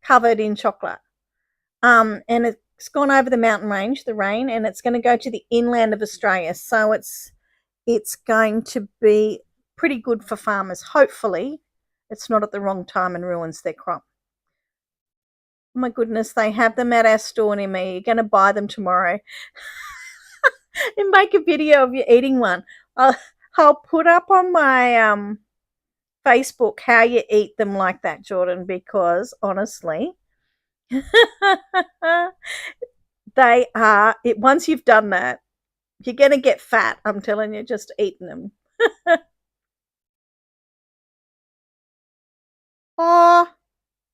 covered in chocolate. And it's gone over the mountain range, the rain, and it's going to go to the inland of Australia. So it's going to be pretty good for farmers. Hopefully, it's not at the wrong time and ruins their crop. Oh my goodness, they have them at our store near me. You're going to buy them tomorrow and make a video of you eating one. I'll put up on my Facebook how you eat them like that, Jordan, because honestly, they are, once you've done that, you're going to get fat. I'm telling you, just eating them. Oh,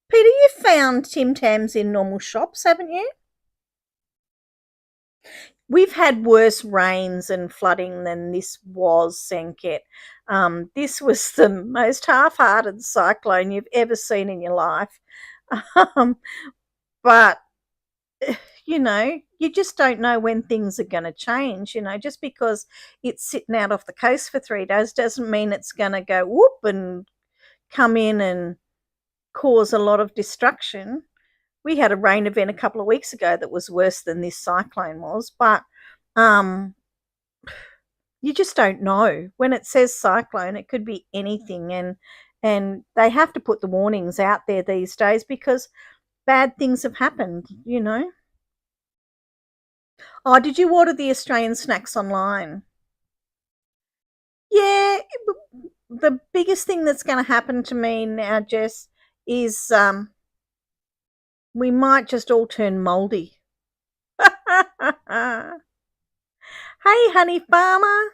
Peter, you found Tim Tams in normal shops, haven't you? We've had worse rains and flooding than this was, Sanket. This was the most half-hearted cyclone you've ever seen in your life. But, you know, you just don't know when things are going to change. You know, just because it's sitting out off the coast for 3 days doesn't mean it's going to go whoop and come in and cause a lot of destruction. We had a rain event a couple of weeks ago that was worse than this cyclone was, but you just don't know. When it says cyclone, it could be anything, and they have to put the warnings out there these days because bad things have happened, you know. Oh, did you order the Australian snacks online? Yeah, the biggest thing that's going to happen to me now, Jess, is we might just all turn mouldy. Hey, honey farmer.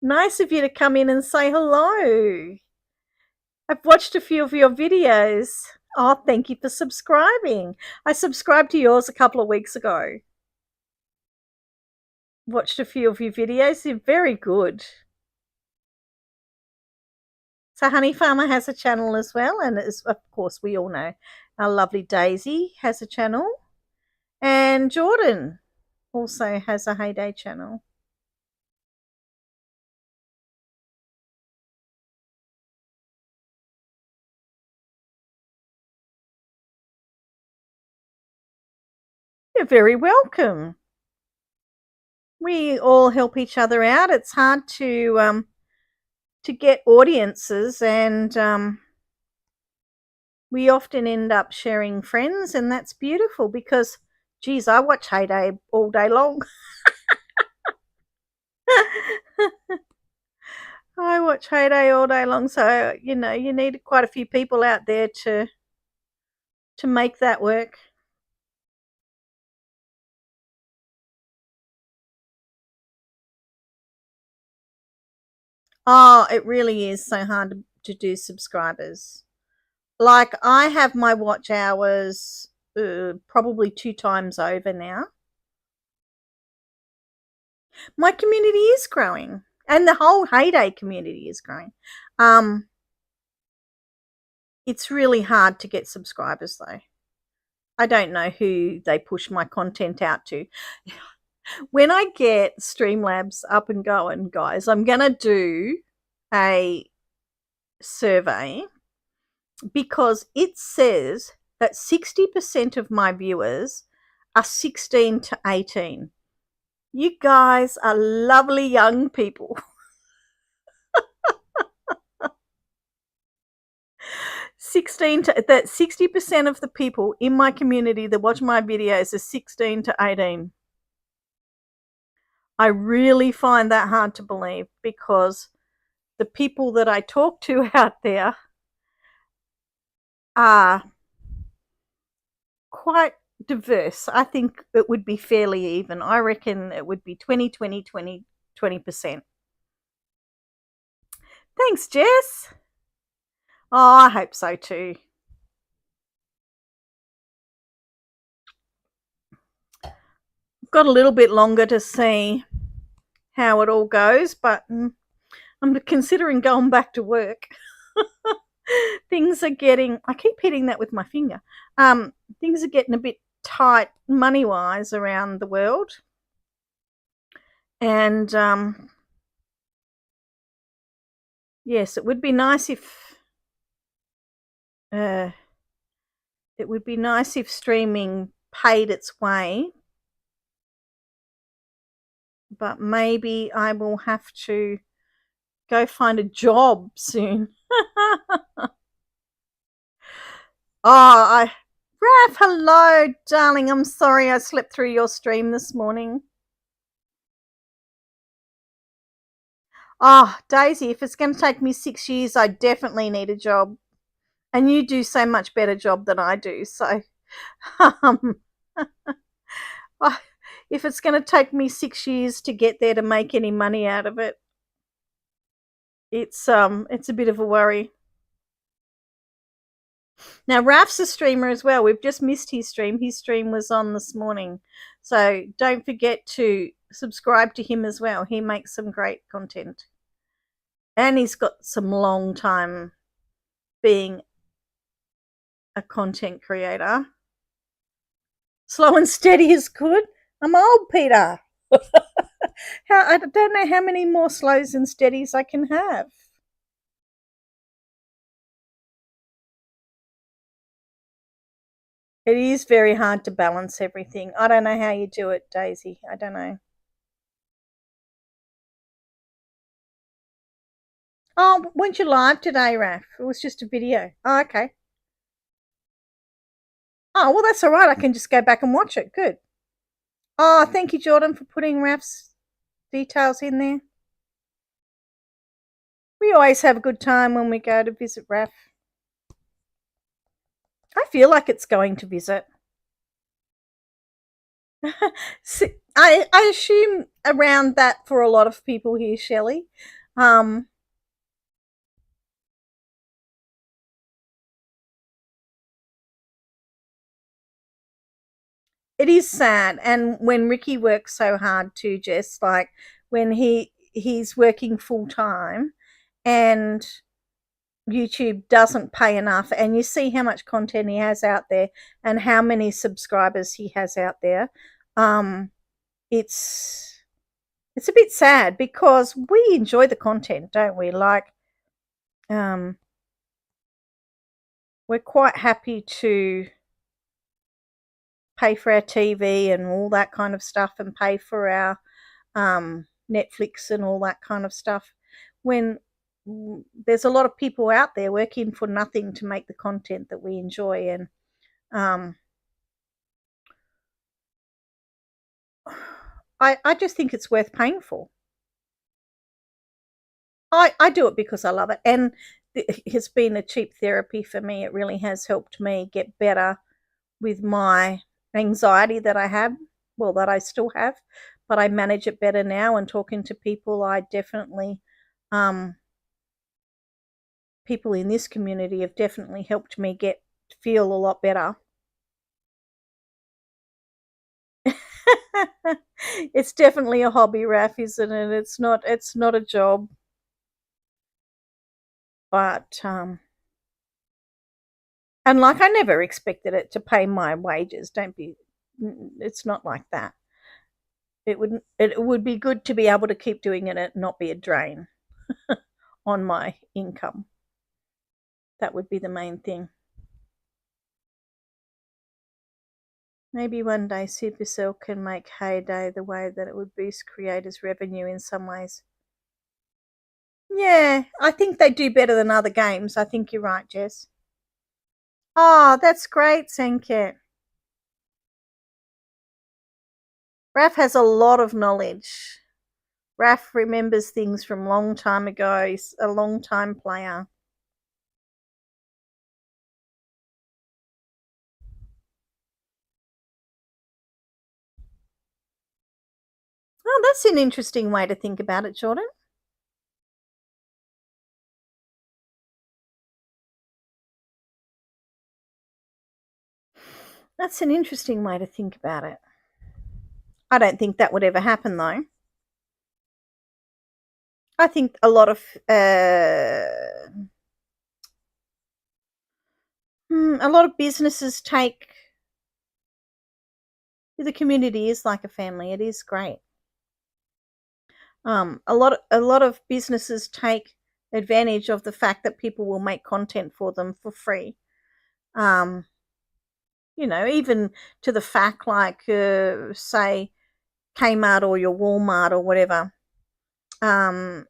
Nice of you to come in and say hello. I've watched a few of your videos. Oh, thank you for subscribing. I subscribed to yours a couple of weeks ago. Watched a few of your videos. They're very good. So Honey Farmer has a channel as well, and of course we all know our lovely Daisy has a channel, and Jordan also has a Heyday channel. You're very welcome. We all help each other out. It's hard to get audiences, and we often end up sharing friends, and that's beautiful because, geez, I watch Heyday all day long. I watch Heyday all day long, so you know you need quite a few people out there to make that work. Oh, it really is so hard to do subscribers. Like, I have my watch hours probably 2 times over now. My community is growing, and the whole Heyday community is growing. It's really hard to get subscribers, though. I don't know who they push my content out to. When I get Streamlabs up and going, guys, I'm going to do a survey because it says that 60% of my viewers are 16 to 18. You guys are lovely young people. 60% of the people in my community that watch my videos are 16 to 18. I really find that hard to believe because the people that I talk to out there are quite diverse. I think it would be fairly even. I reckon it would be 20, 20, 20, 20%. Thanks, Jess. Oh, I hope so too. Got a little bit longer to see how it all goes, but I'm considering going back to work. things are getting, I keep hitting that with my finger. Things are getting a bit tight money-wise around the world. And yes, it would be nice if streaming paid its way, but maybe I will have to go find a job soon. Raph, hello, darling. I'm sorry I slept through your stream this morning. Daisy, if it's going to take me 6 years, I definitely need a job. And you do so much better job than I do. So, if it's going to take me 6 years to get there to make any money out of it, it's a bit of a worry. Now, Raf's a streamer as well. We've just missed his stream. His stream was on this morning. So don't forget to subscribe to him as well. He makes some great content. And he's got some long time being a content creator. Slow and steady is good. I'm old, Peter. I don't know how many more slows and steadies I can have. It is very hard to balance everything. I don't know how you do it, Daisy. I don't know. Oh, weren't you live today, Raf? It was just a video. Oh, okay. Oh, well, that's all right. I can just go back and watch it. Good. Oh, thank you, Jordan, for putting Raf's details in there. We always have a good time when we go to visit Raf. I feel like it's going to visit. I assume around that for a lot of people here, Shelley. It is sad, and when Ricky works so hard too, Jess, like when he's working full time and YouTube doesn't pay enough, and you see how much content he has out there and how many subscribers he has out there, it's a bit sad because we enjoy the content, don't we? Like, we're quite happy to pay for our TV and all that kind of stuff, and pay for our Netflix and all that kind of stuff, when there's a lot of people out there working for nothing to make the content that we enjoy. And I just think it's worth paying for. I do it because I love it, and it's been a cheap therapy for me. It really has helped me get better with my anxiety that I have, well, that I still have, but I manage it better now. And talking to people, I definitely, people in this community have definitely helped me feel a lot better. It's definitely a hobby, Raf, isn't it? It's not a job. But and like, I never expected it to pay my wages. It's not like that. It would be good to be able to keep doing it and not be a drain on my income. That would be the main thing. Maybe one day Supercell can make Heyday the way that it would boost creators' revenue in some ways. Yeah, I think they do better than other games. I think you're right, Jess. Oh, that's great, Sanket. Raf has a lot of knowledge. Raf remembers things from long time ago. He's a long time player. Oh, that's an interesting way to think about it, Jordan. That's an interesting way to think about it. I don't think that would ever happen, though. I think a lot of A lot of businesses take the community is like a family. It is great. A lot of businesses take advantage of the fact that people will make content for them for free. Um, even to the fact like say Kmart or your Walmart or whatever. Um,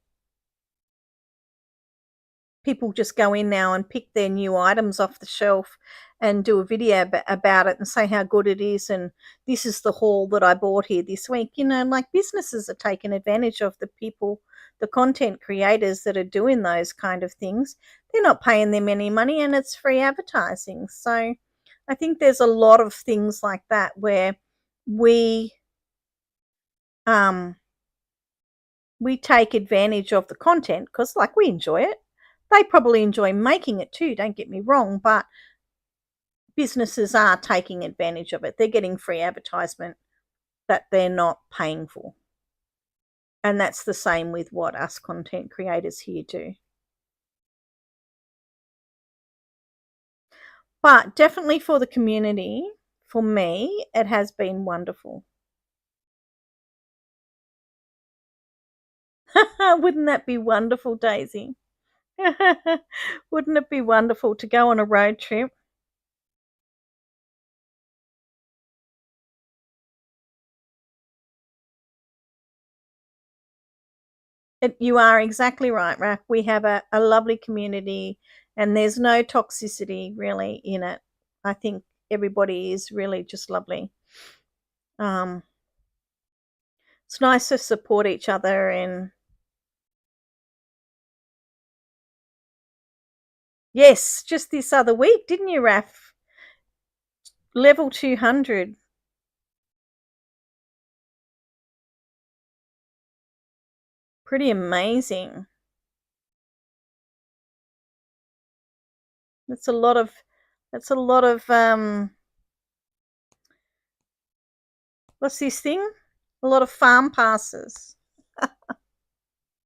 People just go in now and pick their new items off the shelf and do a video about it and say how good it is, and this is the haul that I bought here this week. Like businesses are taking advantage of the people, the content creators that are doing those kind of things. They're not paying them any money and it's free advertising. So I think there's a lot of things like that where we um we take advantage of the content because like we enjoy it. They probably enjoy making it too, don't get me wrong, but businesses are taking advantage of it. They're getting free advertisement that they're not paying for. And that's the same with what us content creators here do. But definitely for the community, for me, it has been wonderful. Wouldn't that be wonderful, Daisy? Wouldn't it be wonderful to go on a road trip? You are exactly right, Raf. We have a lovely community and there's no toxicity really in it. I think everybody is really just lovely. Um, it's nice to support each other. And yes, just this other week, didn't you, Raf? Level 200. Pretty amazing. That's a lot of that's a lot of what's this thing? A lot of farm passes.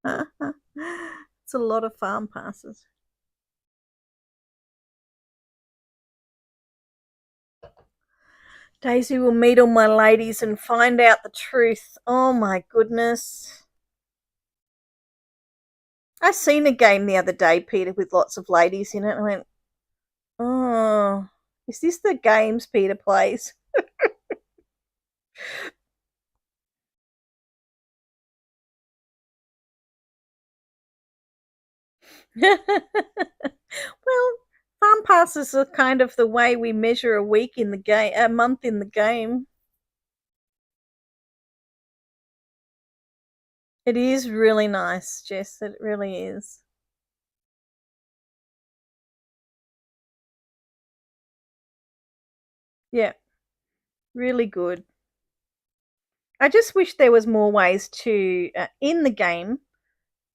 It's a lot of farm passes. Daisy will meet all my ladies and find out the truth. Oh my goodness. I seen a game the other day, Peter, with lots of ladies in it. I went, oh, is this the games Peter plays? Well, farm passes are kind of the way we measure a week in the game, a month in the game. It is really nice, Jess. It really is. Yeah, really good. I just wish there was more ways to in the game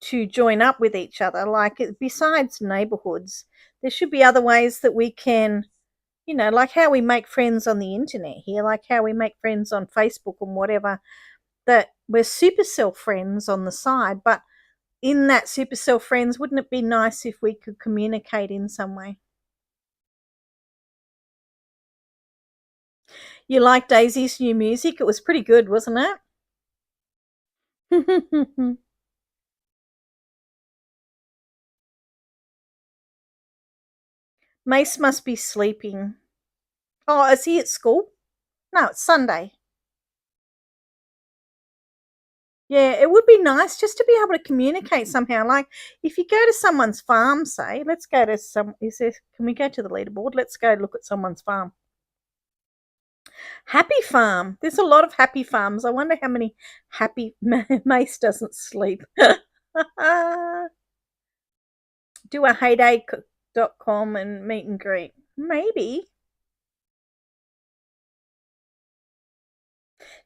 to join up with each other. Like besides neighborhoods, there should be other ways that we can, like how we make friends on the internet here, like how we make friends on Facebook and whatever. That we're Supercell friends on the side, but in that Supercell friends, wouldn't it be nice if we could communicate in some way? You like Daisy's new music? It was pretty good, wasn't it? Mace must be sleeping. Oh, is he at school? No, it's Sunday. Yeah, it would be nice just to be able to communicate somehow. Like if you go to someone's farm, say, let's go to some. Is there? Can we go to the leaderboard? Let's go look at someone's farm. Happy Farm. There's a lot of happy farms. I wonder how many happy Mace doesn't sleep. Do a heyday.com and meet and greet. Maybe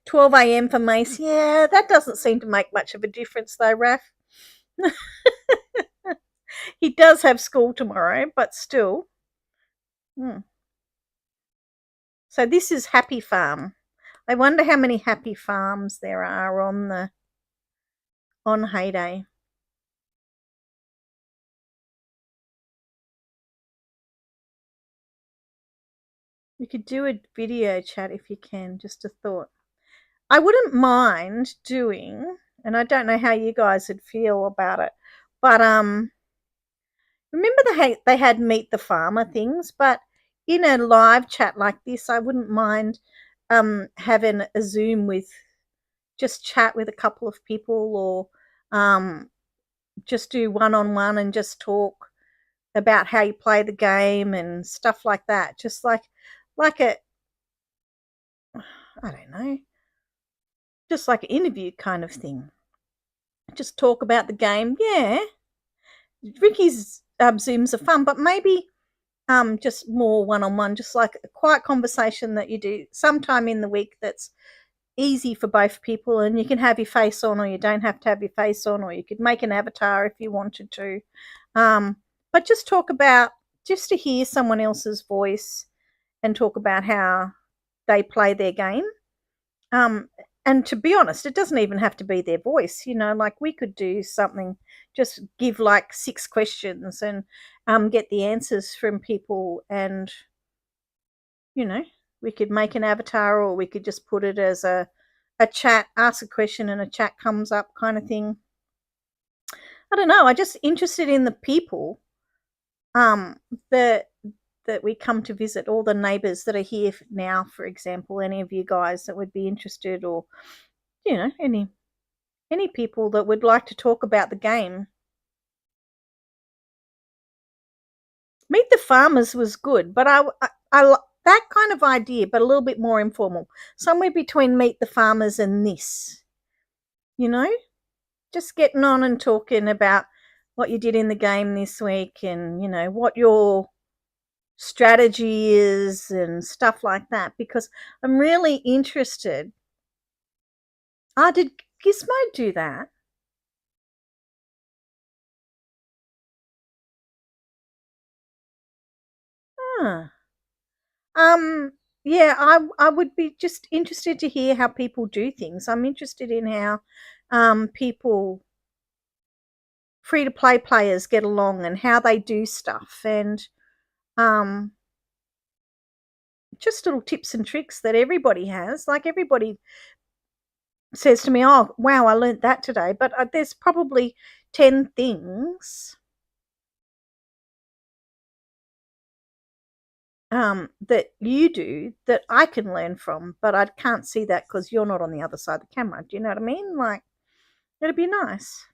12 a.m. for Mace. Yeah, that doesn't seem to make much of a difference though, Raf. He does have school tomorrow, but still. Hmm. So this is Happy Farm. I wonder how many happy farms there are on Heyday. We could do a video chat if you can, just a thought. I wouldn't mind doing, and I don't know how you guys would feel about it, but remember they had Meet the Farmer things, but in a live chat like this, I wouldn't mind having a Zoom with just chat with a couple of people, or just do one-on-one and just talk about how you play the game and stuff like that. Just like a, I don't know, just like an interview kind of thing. Just talk about the game. Yeah, Ricky's Zooms are fun, but maybe just more one-on-one, just like a quiet conversation that you do sometime in the week that's easy for both people, and you can have your face on, or you don't have to have your face on, or you could make an avatar if you wanted to. But just talk about, just to hear someone else's voice and talk about how they play their game. And to be honest, it doesn't even have to be their voice, like we could do something, just give like 6 questions and get the answers from people, and we could make an avatar, or we could just put it as a chat, ask a question and a chat comes up kind of thing. I don't know, I'm just interested in the people that we come to visit, all the neighbours that are here now, for example, any of you guys that would be interested, or any people that would like to talk about the game. Meet the Farmers was good, but I that kind of idea, but a little bit more informal, somewhere between Meet the Farmers and this, just getting on and talking about what you did in the game this week, and what your strategy is and stuff like that, because I'm really interested. Did Gizmo do that? Huh. Yeah, I would be just interested to hear how people do things. I'm interested in how people, free to play players, get along and how they do stuff, and um just little tips and tricks that everybody has. Like, everybody says to me, "Oh, wow, I learnt that today," but there's probably 10 things that you do that I can learn from, but I can't see that because you're not on the other side of the camera. Do you know what I mean? Like, it'd be nice.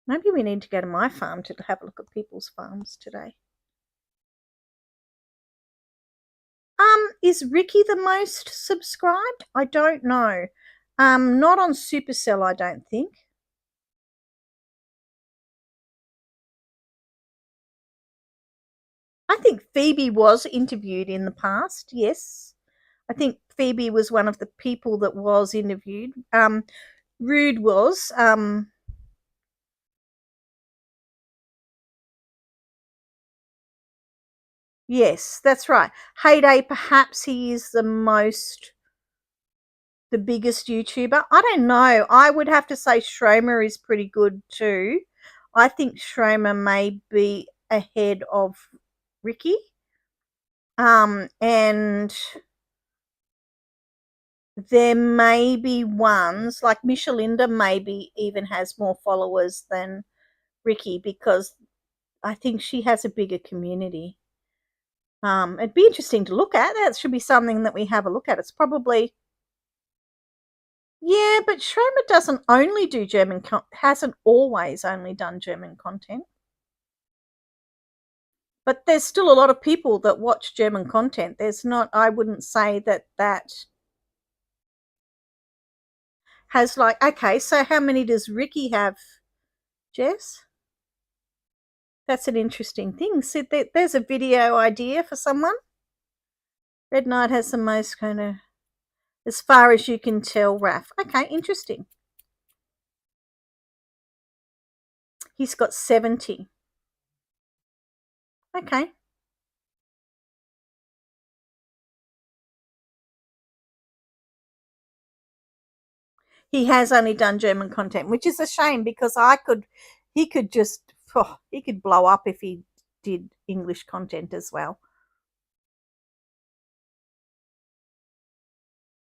Maybe we need to go to my farm to have a look at people's farms today. Is Ricky the most subscribed? I don't know. Not on Supercell, I don't think. I think Phoebe was interviewed in the past, yes. I think Phoebe was one of the people that was interviewed. Rude was. Yes, that's right. Heyday, perhaps he is the biggest YouTuber. I don't know. I would have to say Schromer is pretty good too. I think Schromer may be ahead of Ricky. And there may be ones like Michelinda maybe even has more followers than Ricky, because I think she has a bigger community. It'd be interesting to look at. That should be something that we have a look at. It's probably, yeah, but Schromer doesn't only do hasn't always only done German content. But there's still a lot of people that watch German content. There's not, I wouldn't say that has, like, okay, so how many does Ricky have, Jess? That's an interesting thing. So there's a video idea for someone. Red Knight has the most, kind of, as far as you can tell, Raf. Okay, interesting. He's got 70. Okay. He has only done German content, which is a shame, because he could blow up if he did English content as well.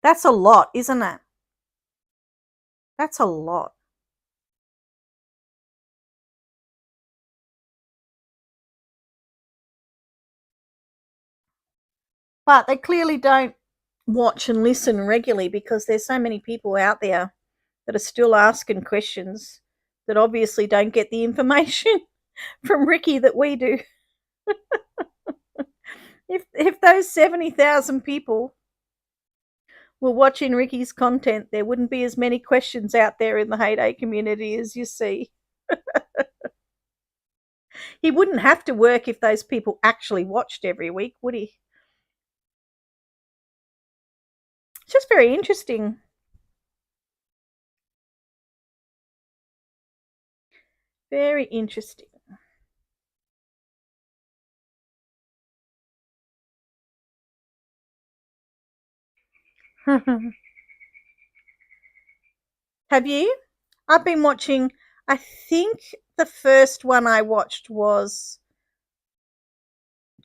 That's a lot, isn't it? That's a lot. But they clearly don't watch and listen regularly because there's so many people out there that are still asking questions that obviously don't get the information from Ricky that we do. If those 70,000 people were watching Ricky's content, there wouldn't be as many questions out there in the heyday community as you see. He wouldn't have to work if those people actually watched every week, would he? It's just very interesting. Very interesting. Have you? I've been watching, I think the first one I watched was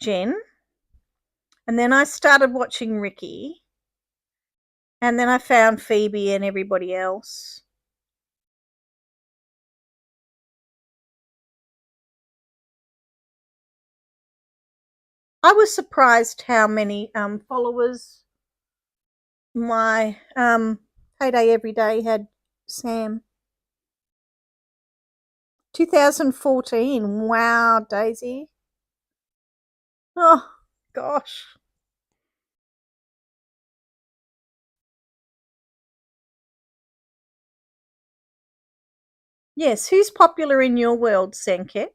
Jen, and then I started watching Ricky, and then I found Phoebe and everybody else. I was surprised how many followers my Heyday Everyday had. Sam. 2014. Wow, Daisy. Oh, gosh. Yes, who's popular in your world, Senket?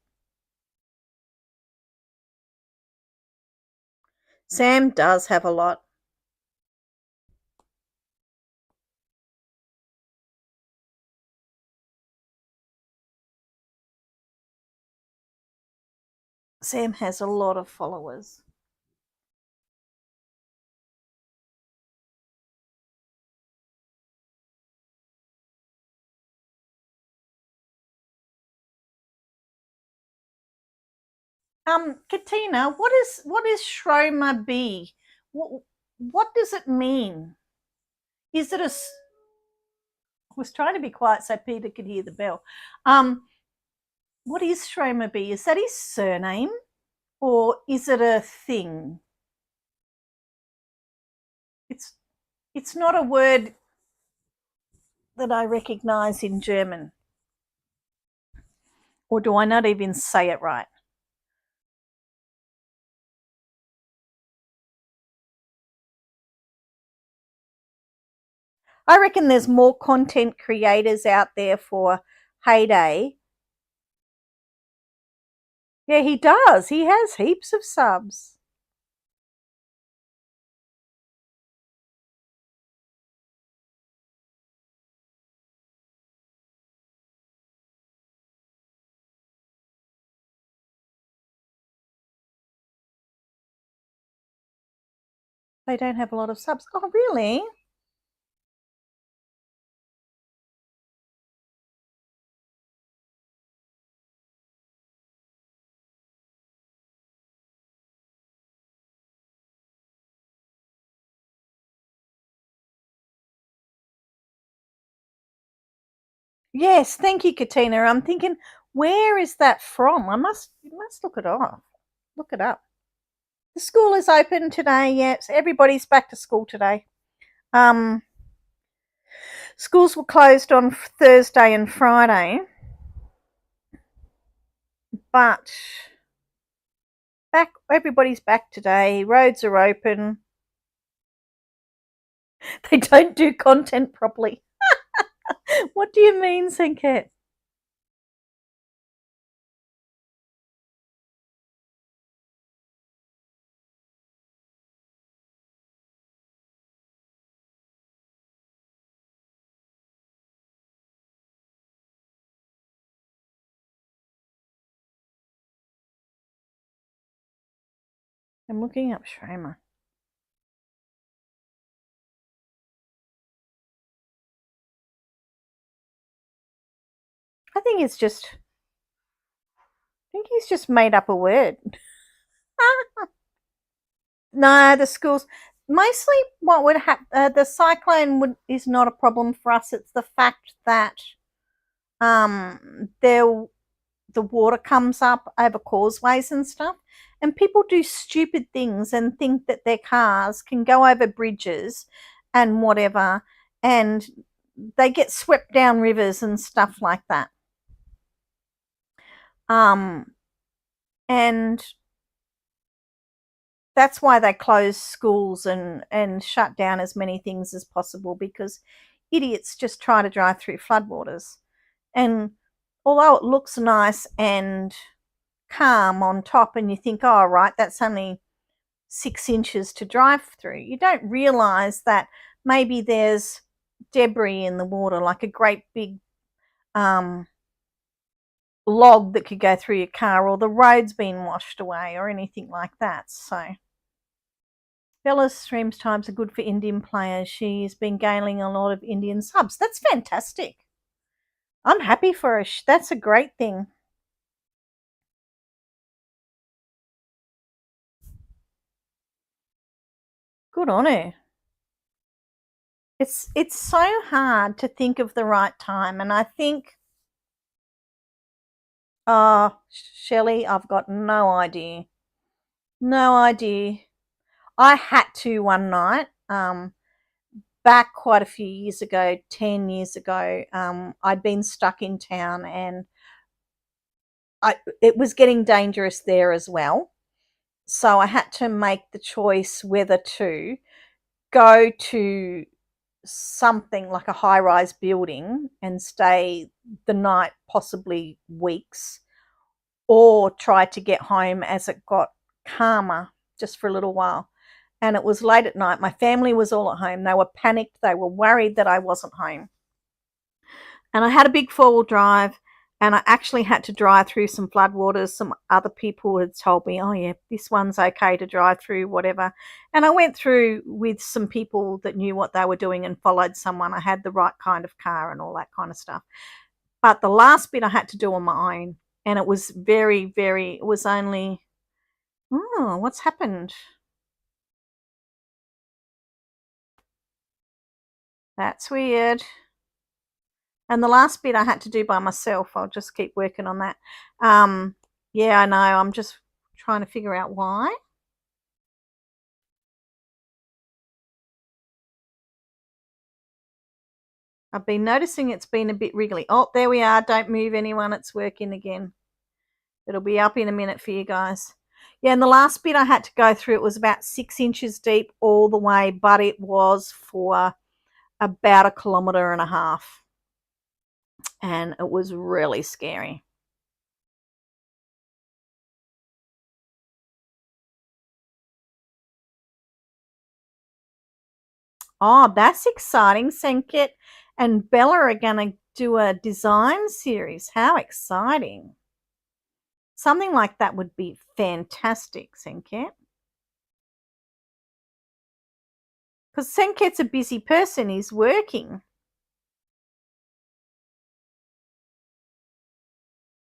Sam does have a lot. Sam has a lot of followers. Katina, what is Shroma B? What does it mean? Is it a? I was trying to be quiet so Peter could hear the bell. What is Shroma B? Is that his surname, or is it a thing? It's not a word that I recognise in German, or do I not even say it right? I reckon there's more content creators out there for Heyday. Yeah, he does. He has heaps of subs. They don't have a lot of subs. Oh, really? Yes, thank you, Katina. I'm thinking, where is that from? You must look it up. Look it up. The school is open today. Yes, everybody's back to school today. Um, Schools were closed on Thursday and Friday, but everybody's back today. Roads are open. They don't do content properly. What do you mean, Senket? I'm looking up Shroma. I think he's just made up a word. No, the schools. mostly what would happen, the cyclone is not a problem for us. It's the fact that there the water comes up over causeways and stuff, and people do stupid things and think that their cars can go over bridges and whatever, and they get swept down rivers and stuff like that. And that's why they close schools and shut down as many things as possible, because idiots just try to drive through floodwaters. And although it looks nice and calm on top, and you think, oh, right, that's only 6 inches to drive through, you don't realize that maybe there's debris in the water, like a great big log that could go through your car, or the road's been washed away, or anything like that. So Bella's streams times are good for Indian players. She's been gaining a lot of Indian subs. That's fantastic. I'm happy for her. That's a great thing. Good on her. It's so hard to think of the right time, and I think, Shelley, I've got no idea. No idea. I had to one night, back quite a few years ago, 10 years ago. I'd been stuck in town, and it was getting dangerous there as well. So I had to make the choice whether to go to something like a high-rise building and stay the night, possibly weeks, or try to get home as it got calmer just for a little while. And it was late at night. My family was all at home. They were panicked. They were worried that I wasn't home. And I had a big four-wheel drive, and I actually had to drive through some floodwaters. Some other people had told me, oh yeah, this one's okay to drive through, whatever. And I went through with some people that knew what they were doing and followed someone. I had the right kind of car and all that kind of stuff. But the last bit I had to do on my own, and it was it was only, oh, what's happened? That's weird. And the last bit I had to do by myself. I'll just keep working on that. Yeah, I know. I'm just trying to figure out why. I've been noticing it's been a bit wriggly. Oh, there we are. Don't move, anyone. It's working again. It'll be up in a minute for you guys. Yeah, and the last bit I had to go through, it was about 6 inches deep all the way, but it was for about 1.5 kilometers. And it was really scary. Oh, that's exciting. Sanket and Bella are going to do a design series. How exciting. Something like that would be fantastic, Sanket. Because Sanket's a busy person. He's working.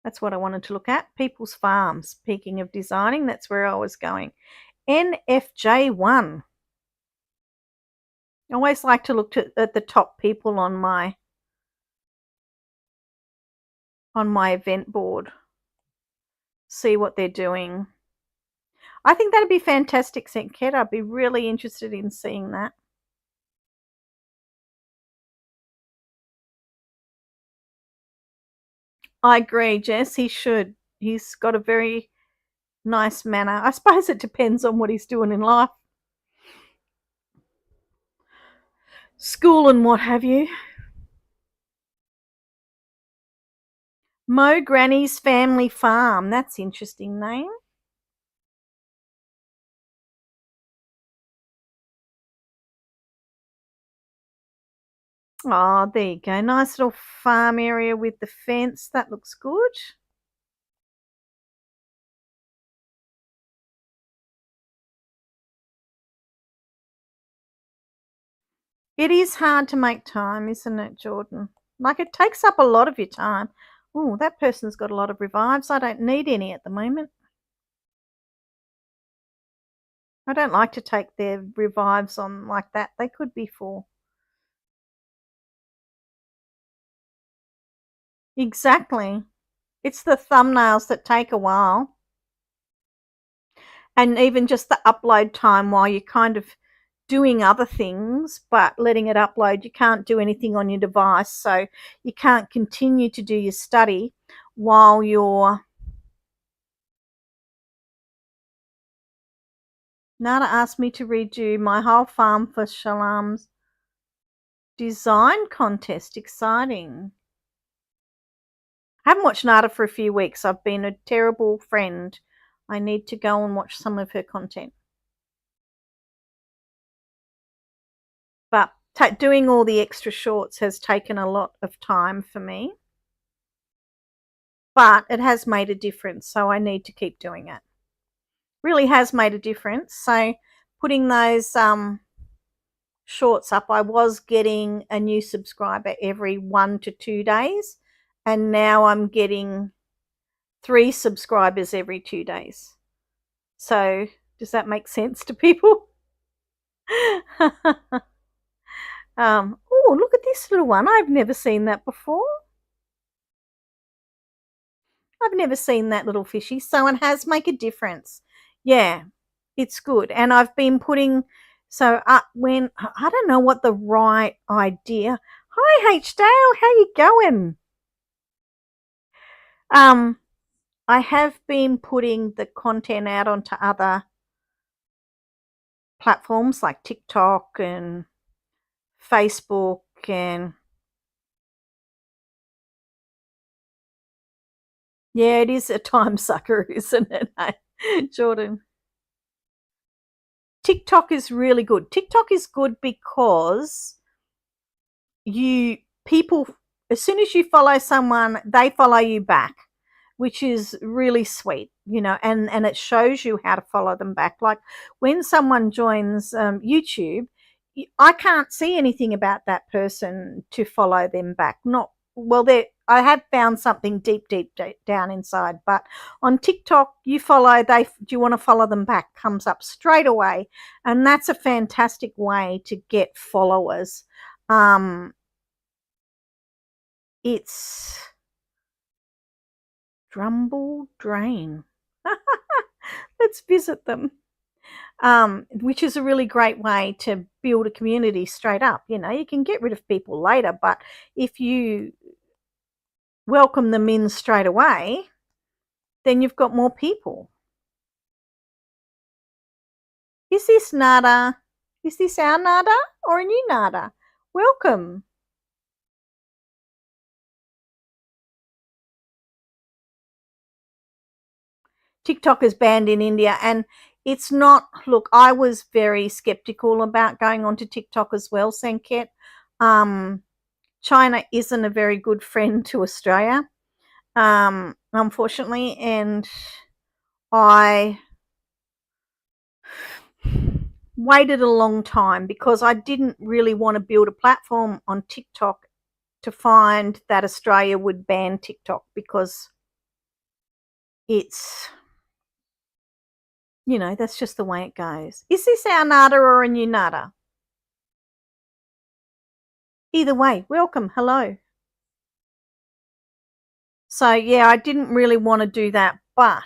That's what I wanted to look at. People's Farms. Speaking of designing, that's where I was going. NFJ1. I always like to look at the top people on my event board. See what they're doing. I think that'd be fantastic, Sanket. I'd be really interested in seeing that. I agree, Jess. He should. He's got a very nice manner. I suppose it depends on what he's doing in life. School and what have you. Mo Granny's Family Farm. That's an interesting name. Oh, there you go. Nice little farm area with the fence. That looks good. It is hard to make time, isn't it, Jordan? Like, it takes up a lot of your time. Oh, that person's got a lot of revives. I don't need any at the moment. I don't like to take their revives on like that. They could be full. Exactly. It's the thumbnails that take a while. And even just the upload time while you're kind of doing other things, but letting it upload. You can't do anything on your device, so you can't continue to do your study while you're. Nada asked me to redo my whole farm for Shalom's design contest. Exciting. I haven't watched Nada for a few weeks. I've been a terrible friend. I need to go and watch some of her content. But doing all the extra shorts has taken a lot of time for me. But it has made a difference, so I need to keep doing it. Really has made a difference. So putting those shorts up, I was getting a new subscriber every 1 to 2 days, and now I'm getting 3 subscribers every 2 days. So does that make sense to people? Oh, look at this little one. I've never seen that before. I've never seen that little fishy. So it has make a difference. Yeah, it's good. And I've been putting, so when, I don't know what the right idea. Hi, H Dale, how you going? I have been putting the content out onto other platforms like TikTok and Facebook and yeah, it is a time sucker, isn't it? Jordan. TikTok is really good. TikTok is good because you people as soon as you follow someone, they follow you back, which is really sweet, and it shows you how to follow them back. Like when someone joins YouTube, I can't see anything about that person to follow them back. Not well, there I have found something deep, deep, deep down inside, but on TikTok, you follow. Do you want to follow them back? Comes up straight away, and that's a fantastic way to get followers. It's Drumble Drain. Let's visit them. Which is a really great way to build a community straight up. You can get rid of people later, but if you welcome them in straight away, then you've got more people. Is this Nada? Is this our Nada or a new Nada? Welcome. TikTok is banned in India, and it's not. Look, I was very skeptical about going onto TikTok as well, Sanket. China isn't a very good friend to Australia, unfortunately, and I waited a long time because I didn't really want to build a platform on TikTok to find that Australia would ban TikTok because it's, that's just the way it goes. Is this our Nada or a new Nada? Either way, welcome, hello. So yeah, I didn't really want to do that, but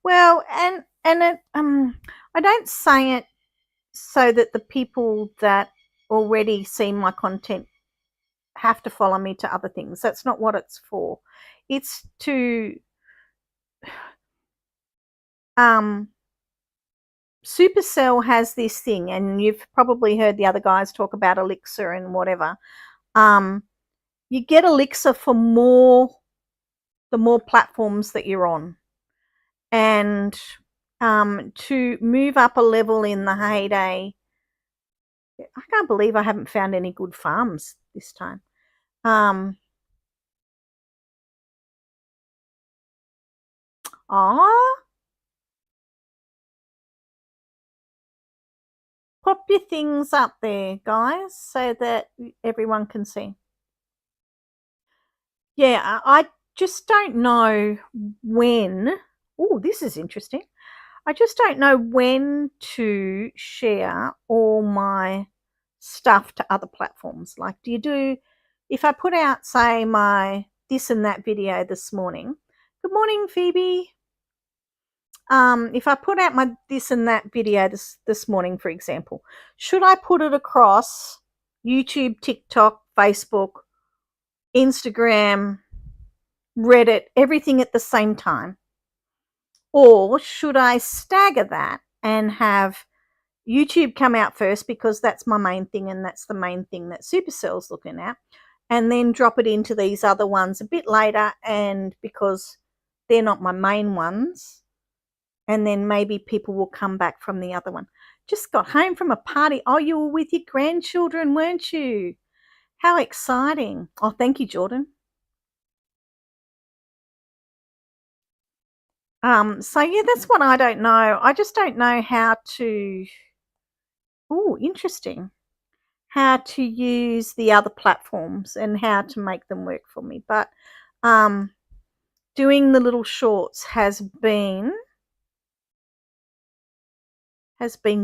well, and it, I don't say it so that the people that already see my content have to follow me to other things. That's not what it's for. It's to Supercell has this thing, and you've probably heard the other guys talk about Elixir and whatever. You get Elixir for the more platforms that you're on, and to move up a level in the heyday. I can't believe I haven't found any good farms this time. Pop your things up there, guys, so that everyone can see. Yeah, just don't know when. Oh, this is interesting. I just don't know when to share all my stuff to other platforms. Like, if I put out, say, my this and that video this morning. Good morning, Phoebe. If I put out my this and that video this morning, for example, should I put it across YouTube, TikTok, Facebook, Instagram, Reddit, everything at the same time? Or should I stagger that and have YouTube come out first, because that's my main thing and that's the main thing that Supercell's looking at, and then drop it into these other ones a bit later, and because they're not my main ones, and then maybe people will come back from the other one. Just got home from a party. Oh, you were with your grandchildren, weren't you? How exciting. Oh, thank you, Jordan. So yeah, that's what I don't know. I just don't know how to, oh, interesting, how to use the other platforms and how to make them work for me. But doing the little shorts has been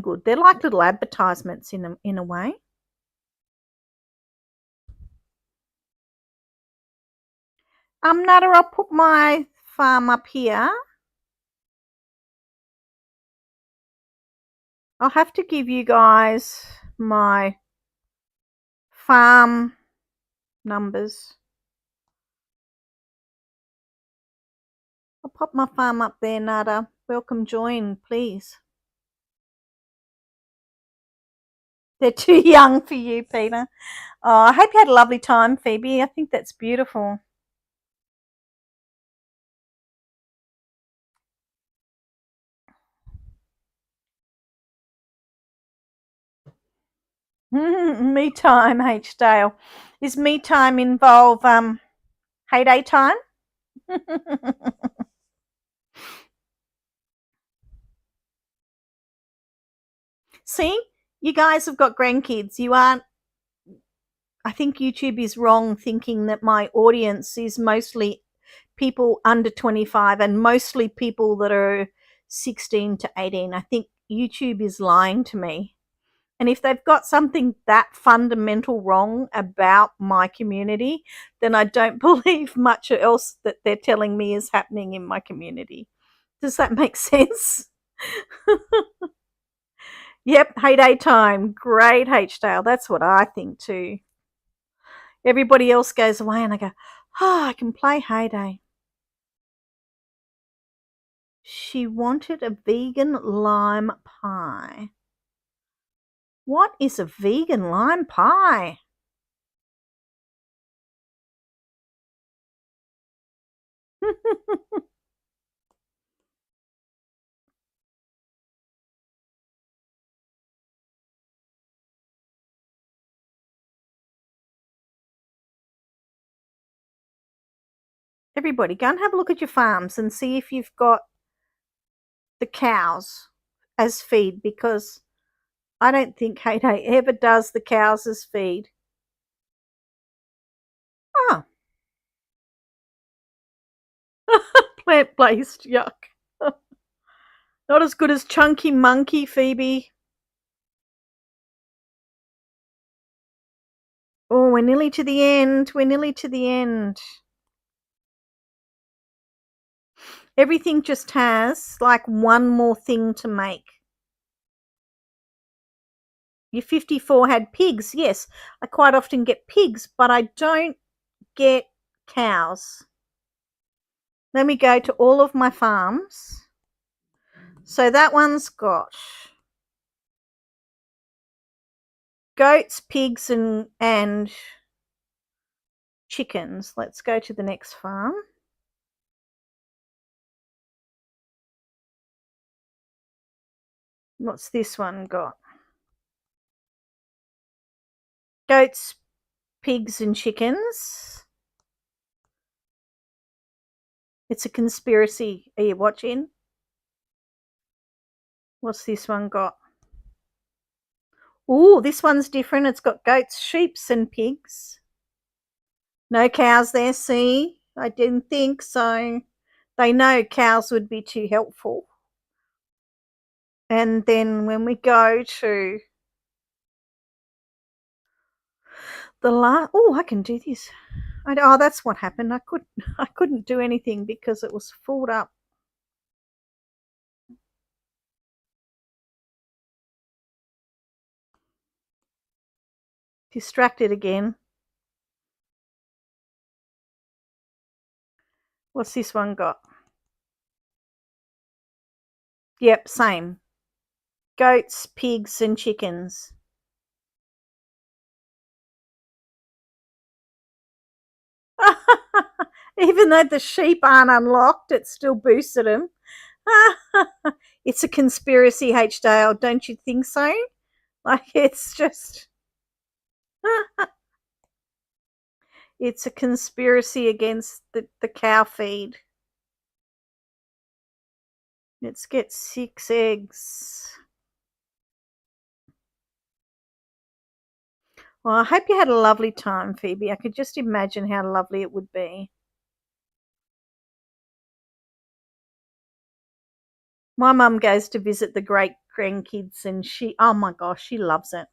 good. They're like little advertisements in a way. Nada, I'll put my farm up here. I'll have to give you guys my farm numbers. I'll pop my farm up there, Nada. Welcome, join, please. They're too young for you, Peter. Oh, I hope you had a lovely time, Phoebe. I think that's beautiful. Me time, H. Dale. Is me time involve heyday time? See, you guys have got grandkids. You aren't. I think YouTube is wrong thinking that my audience is mostly people under 25 and mostly people that are 16 to 18. I think YouTube is lying to me. And if they've got something that fundamental wrong about my community, then I don't believe much else that they're telling me is happening in my community. Does that make sense? Yep, heyday time. Great, H-Dale. That's what I think too. Everybody else goes away and I go, oh, I can play heyday. She wanted a vegan lime pie. What is a vegan lime pie? Everybody, go and have a look at your farms and see if you've got the cows as feed, because I don't think Heyday ever does the cows as feed. Oh. Plant-based, yuck. Not as good as Chunky Monkey, Phoebe. Oh, we're nearly to the end. We're nearly to the end. Everything just has like one more thing to make. Your 54 had pigs. Yes, I quite often get pigs, but I don't get cows. Let me go to all of my farms. So that one's got goats, pigs, and chickens. Let's go to the next farm. What's this one got? Goats, pigs, and chickens. It's a conspiracy. Are you watching? What's this one got? Ooh, this one's different. It's got goats, sheep, and pigs. No cows there, see? I didn't think so. They know cows would be too helpful. And then when we go to I can do this. That's what happened. I couldn't do anything because it was filled up. Distracted again. What's this one got? Yep, same. Goats, pigs, and chickens. Even though the sheep aren't unlocked, it still boosted them. It's a conspiracy, H. Dale, don't you think so? Like, it's just... it's a conspiracy against the cow feed. Let's get 6 eggs. Well, I hope you had a lovely time, Phoebe. I could just imagine how lovely it would be. My mum goes to visit the great grandkids and oh my gosh, she loves it.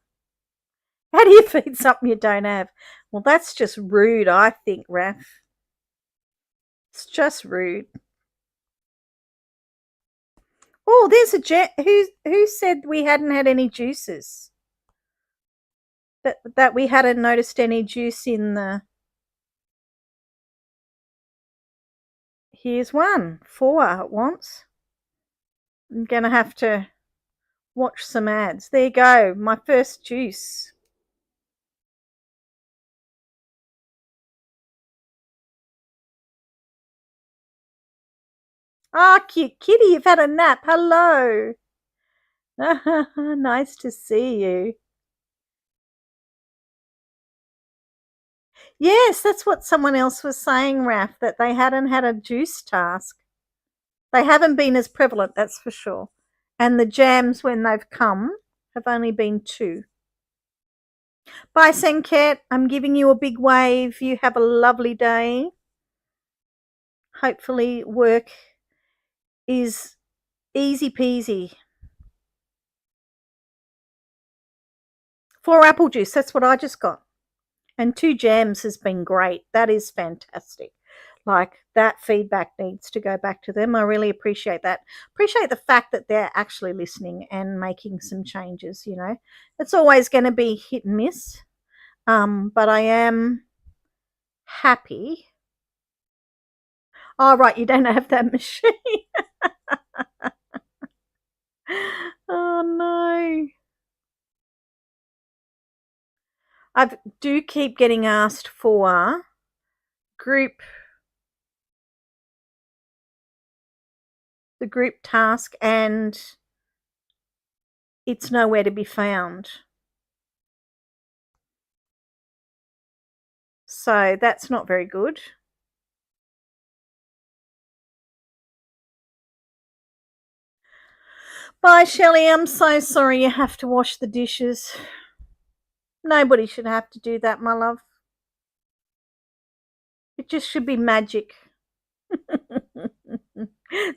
How do you feed something you don't have? Well, that's just rude, I think, Raph. It's just rude. Oh, there's a who said we hadn't had any juices? That we hadn't noticed any juice in the... Here's one. 4 at once. I'm going to have to watch some ads. There you go. My first juice. Ah, cute kitty, you've had a nap. Hello. Nice to see you. Yes, that's what someone else was saying, Raph, that they hadn't had a juice task. They haven't been as prevalent, that's for sure. And the jams, when they've come, have only been 2. Bye, Sanket. I'm giving you a big wave. You have a lovely day. Hopefully work is easy peasy. 4 apple juice, that's what I just got. And 2 jams has been great. That is fantastic. Like, that feedback needs to go back to them. I really appreciate that. Appreciate the fact that they're actually listening and making some changes, you know. It's always going to be hit and miss. But I am happy. Oh, right, you don't have that machine. Oh, no. I do keep getting asked for the group task, and it's nowhere to be found. So that's not very good. Bye, Shelley. I'm so sorry you have to wash the dishes. Nobody should have to do that, my love. It just should be magic.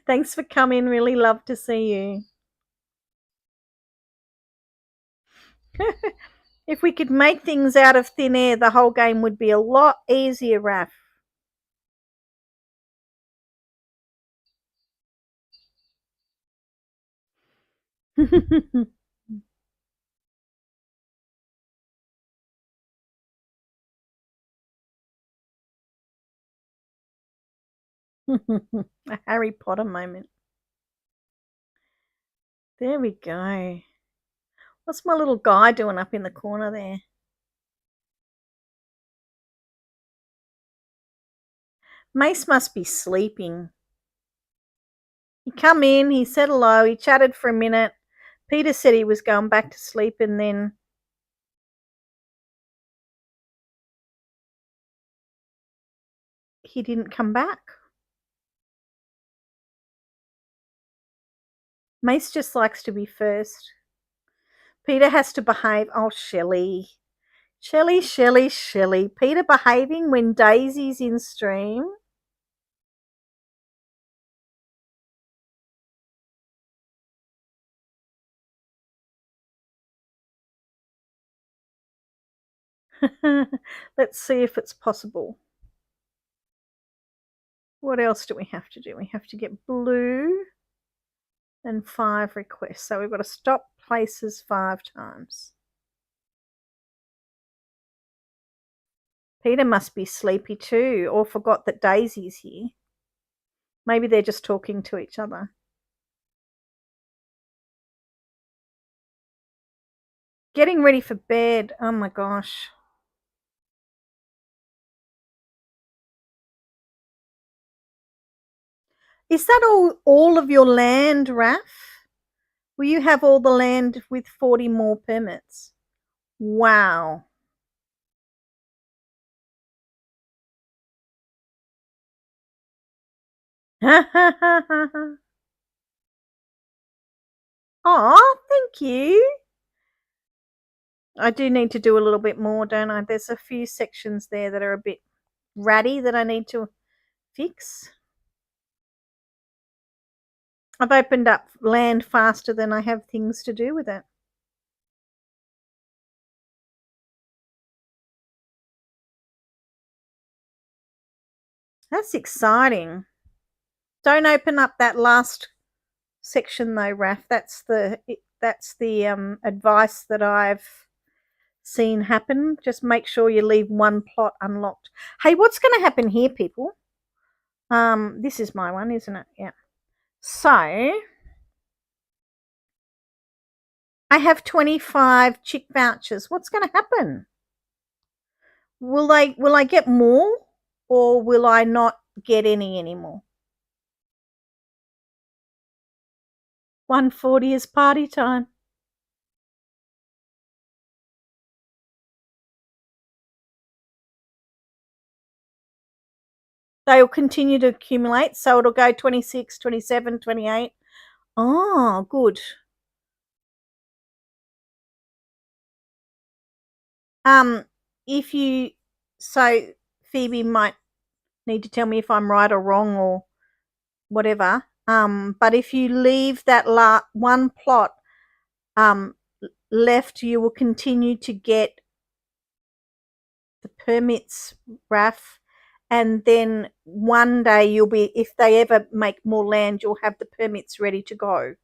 Thanks for coming. Really love to see you. If we could make things out of thin air, the whole game would be a lot easier, Raph. A Harry Potter moment. There we go. What's my little guy doing up in the corner there? Mace must be sleeping. He come in, he said hello, he chatted for a minute. Peter said he was going back to sleep, and then he didn't come back. Mace just likes to be first. Peter has to behave. Oh, Shelley. Shelley. Peter behaving when Daisy's in stream. Let's see if it's possible. What else do we have to do? We have to get blue and 5 requests. So we've got to stop places 5 times. Peter must be sleepy too, or forgot that Daisy's here. Maybe they're just talking to each other. Getting ready for bed. Oh my gosh. Is that all of your land, Raf? Will you have all the land with 40 more permits? Wow. Oh, thank you. I do need to do a little bit more, don't I? There's a few sections there that are a bit ratty that I need to fix. I've opened up land faster than I have things to do with it. That's exciting. Don't open up that last section though, Raf. That's the advice that I've seen happen. Just make sure you leave one plot unlocked. Hey, what's going to happen here, people? This is my one, isn't it? Yeah. So I have 25 chick vouchers. What's going to happen? Will I get more, or will I not get any anymore? 140 is party time. They'll continue to accumulate, so it'll go 26, 27, 28. Oh, good. If you so Phoebe might need to tell me if I'm right or wrong or whatever. But if you leave that one plot left, you will continue to get the permits, Raf, and then one day you'll be, if they ever make more land, you'll have the permits ready to go.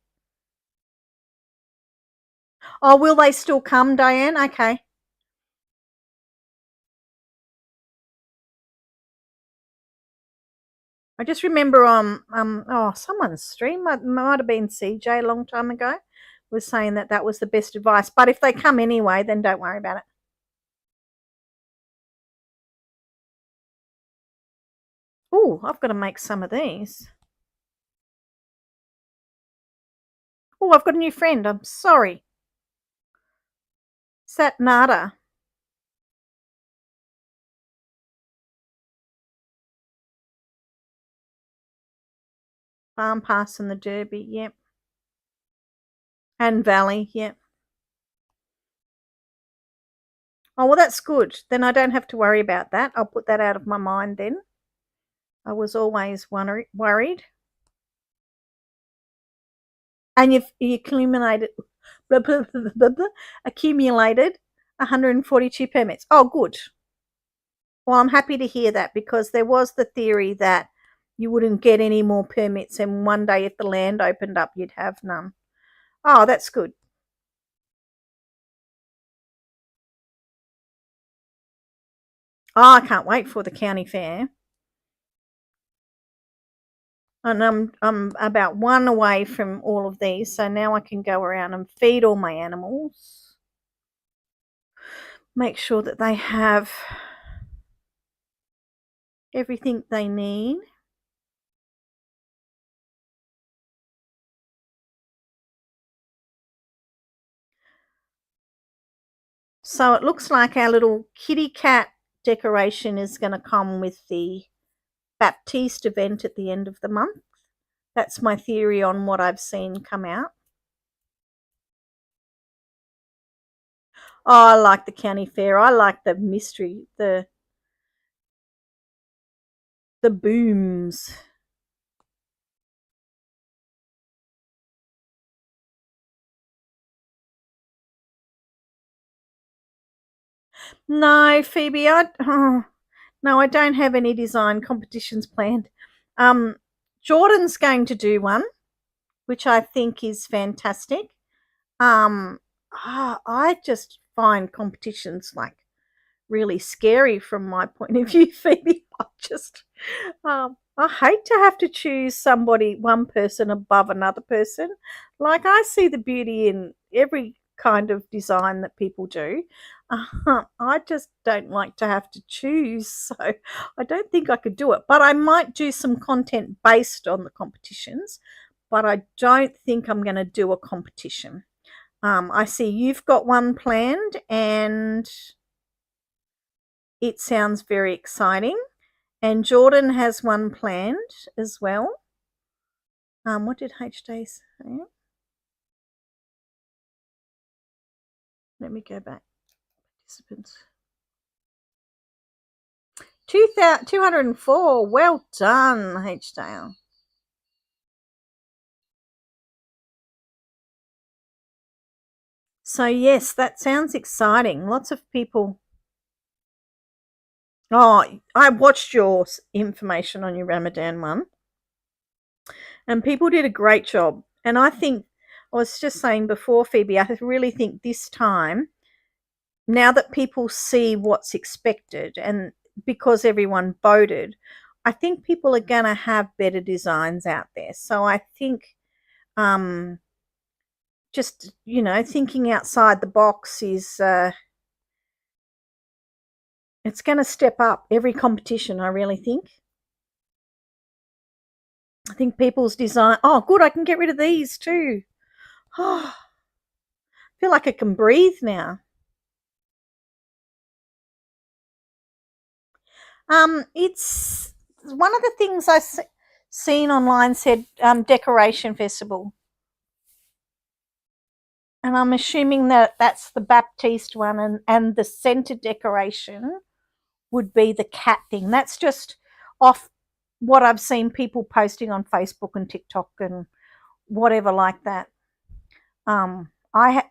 Oh, will they still come, Diane? Okay. I just remember someone's stream, might have been CJ a long time ago, was saying that was the best advice. But if they come anyway, then don't worry about it. Oh, I've got to make some of these. Oh, I've got a new friend. I'm sorry. Satnada. Farm Pass and the Derby, yep. And Valley, yep. Oh, well, that's good. Then I don't have to worry about that. I'll put that out of my mind then. I was always worried. And you've accumulated 142 permits. Oh, good. Well, I'm happy to hear that, because there was the theory that you wouldn't get any more permits, and one day if the land opened up, you'd have none. Oh, that's good. Oh, I can't wait for the county fair. And I'm about one away from all of these, so now I can go around and feed all my animals. Make sure that they have everything they need. So it looks like our little kitty cat decoration is going to come with the Baptiste event at the end of the month. That's my theory on what I've seen come out. Oh, I like the county fair. I like the mystery, the booms. No, Phoebe, no, I don't have any design competitions planned. Jordan's going to do one, which I think is fantastic. I just find competitions like really scary from my point of view, Phoebe. I hate to have to choose one person above another person. Like, I see the beauty in every kind of design that people do. I just don't like to have to choose, so I don't think I could do it. But I might do some content based on the competitions, but I don't think I'm going to do a competition. I see you've got one planned, and it sounds very exciting. And Jordan has one planned as well. What did HJ say? Let me go back. Participants. 204. Well done, HJ. So, yes, that sounds exciting. Lots of people. Oh, I watched your information on your Ramadan one, and people did a great job. And I think, I was just saying before, Phoebe, I really think this time, now that people see what's expected and because everyone voted, I think people are going to have better designs out there. So I think just, thinking outside the box is it's going to step up every competition, I really think. I think people's design. Oh, good, I can get rid of these too. Oh, I feel like I can breathe now. It's one of the things I seen online said decoration festival, and I'm assuming that that's the Baptiste one, and the center decoration would be the cat thing. That's just off what I've seen people posting on Facebook and TikTok and whatever like that. I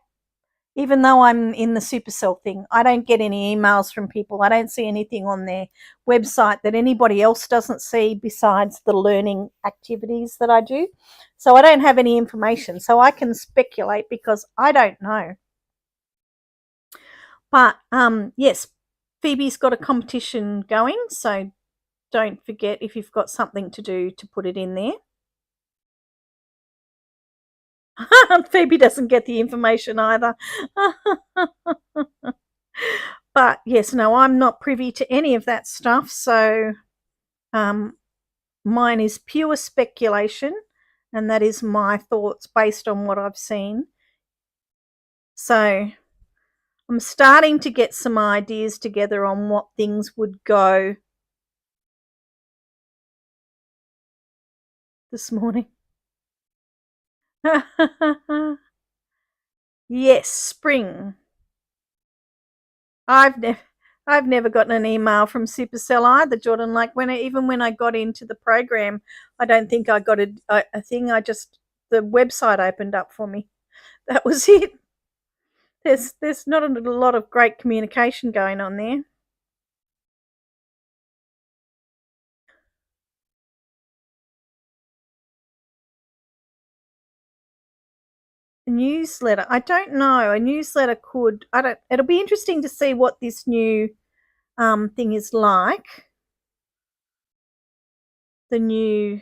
Even though I'm in the Supercell thing, I don't get any emails from people. I don't see anything on their website that anybody else doesn't see besides the learning activities that I do. So I don't have any information. So I can speculate because I don't know. But yes, Phoebe's got a competition going. So don't forget, if you've got something to do, to put it in there. Phoebe doesn't get the information either. But yes, no, I'm not privy to any of that stuff. So mine is pure speculation, and that is my thoughts based on what I've seen. So I'm starting to get some ideas together on what things would go this morning. Yes, spring. I've never gotten an email from Supercell either, Jordan. Like even when I got into the program, I don't think I got a thing. The website opened up for me. That was it. There's not a lot of great communication going on there. Newsletter. I don't know. A newsletter could. I don't. It'll be interesting to see what this new thing is like. The new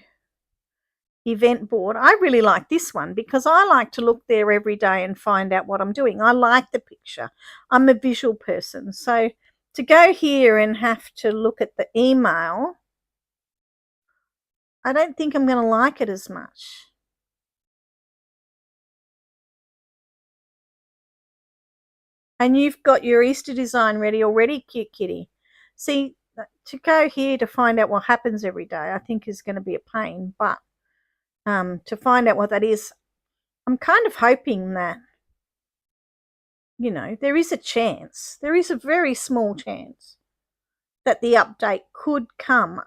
event board. I really like this one because I like to look there every day and find out what I'm doing. I like the picture. I'm a visual person. So to go here and have to look at the email, I don't think I'm going to like it as much. And you've got your Easter design ready already, cute kitty. See, to go here to find out what happens every day, I think is going to be a pain. But to find out what that is, I'm kind of hoping that, there is a chance. There is a very small chance that the update could come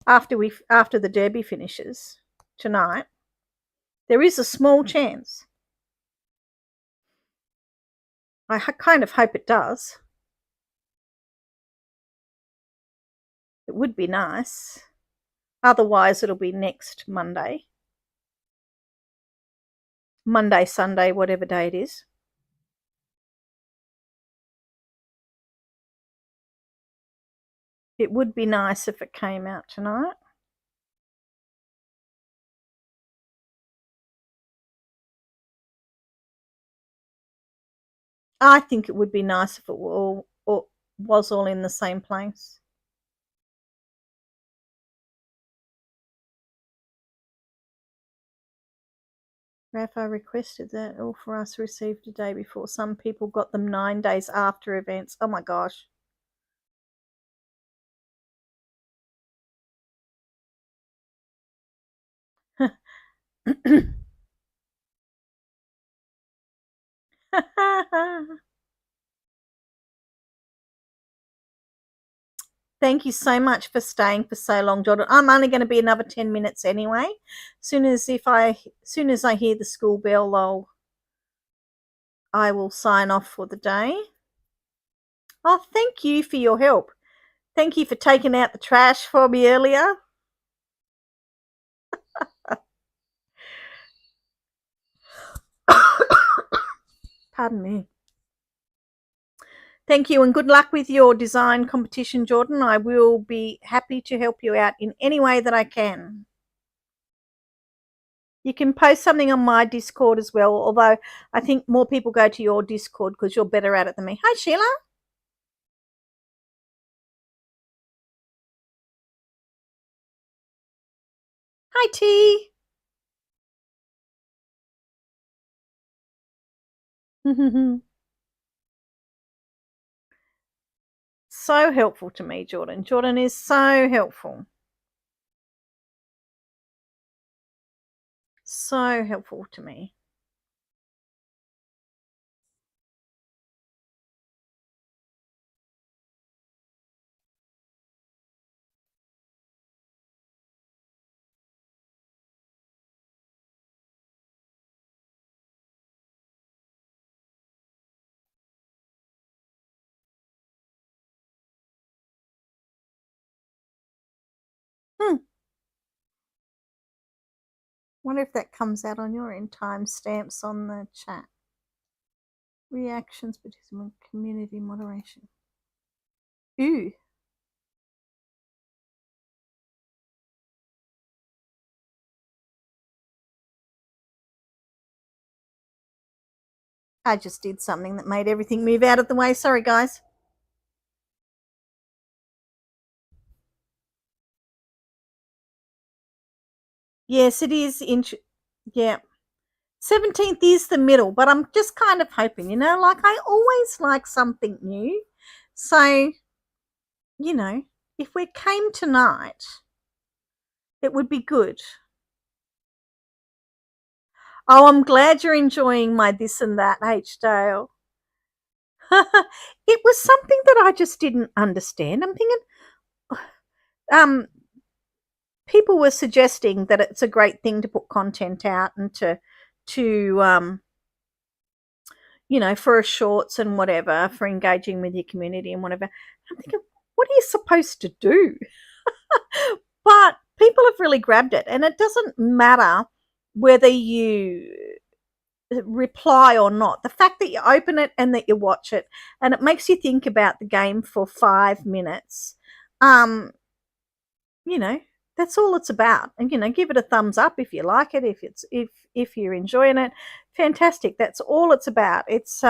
after the derby finishes tonight. There is a small chance. I kind of hope it does. It would be nice. Otherwise, it'll be next Monday. Monday, Sunday, whatever day it is. It would be nice if it came out tonight. I think it would be nice if it was all in the same place. Rafa requested that all for us received a day before. Some people got them 9 days after events. Oh my gosh. Thank you so much for staying for so long, Jordan. I'm only going to be another 10 minutes anyway. Soon as I hear the school bell, I will sign off for the day. Oh, thank you for your help. Thank you for taking out the trash for me earlier. Pardon me. Thank you, and good luck with your design competition, Jordan. I will be happy to help you out in any way that I can. You can post something on my Discord as well, although I think more people go to your Discord because you're better at it than me. Hi, Sheila. Hi, T. So helpful to me, Jordan. Jordan is so helpful. So helpful to me. Wonder if that comes out on your end. Timestamps on the chat. Reactions, participant, community moderation. Ooh. I just did something that made everything move out of the way. Sorry, guys. Yes, it is. Yeah. 17th is the middle, but I'm just kind of hoping, like I always like something new. So, if we came tonight, it would be good. Oh, I'm glad you're enjoying my this and that, H-Dale. It was something that I just didn't understand. I'm thinking, people were suggesting that it's a great thing to put content out and to for shorts and whatever, for engaging with your community and whatever. I'm thinking, what are you supposed to do? But people have really grabbed it, and it doesn't matter whether you reply or not. The fact that you open it and that you watch it, and it makes you think about the game for 5 minutes, that's all it's about. And give it a thumbs up if you like it, if you're enjoying it. Fantastic. That's all it's about. It's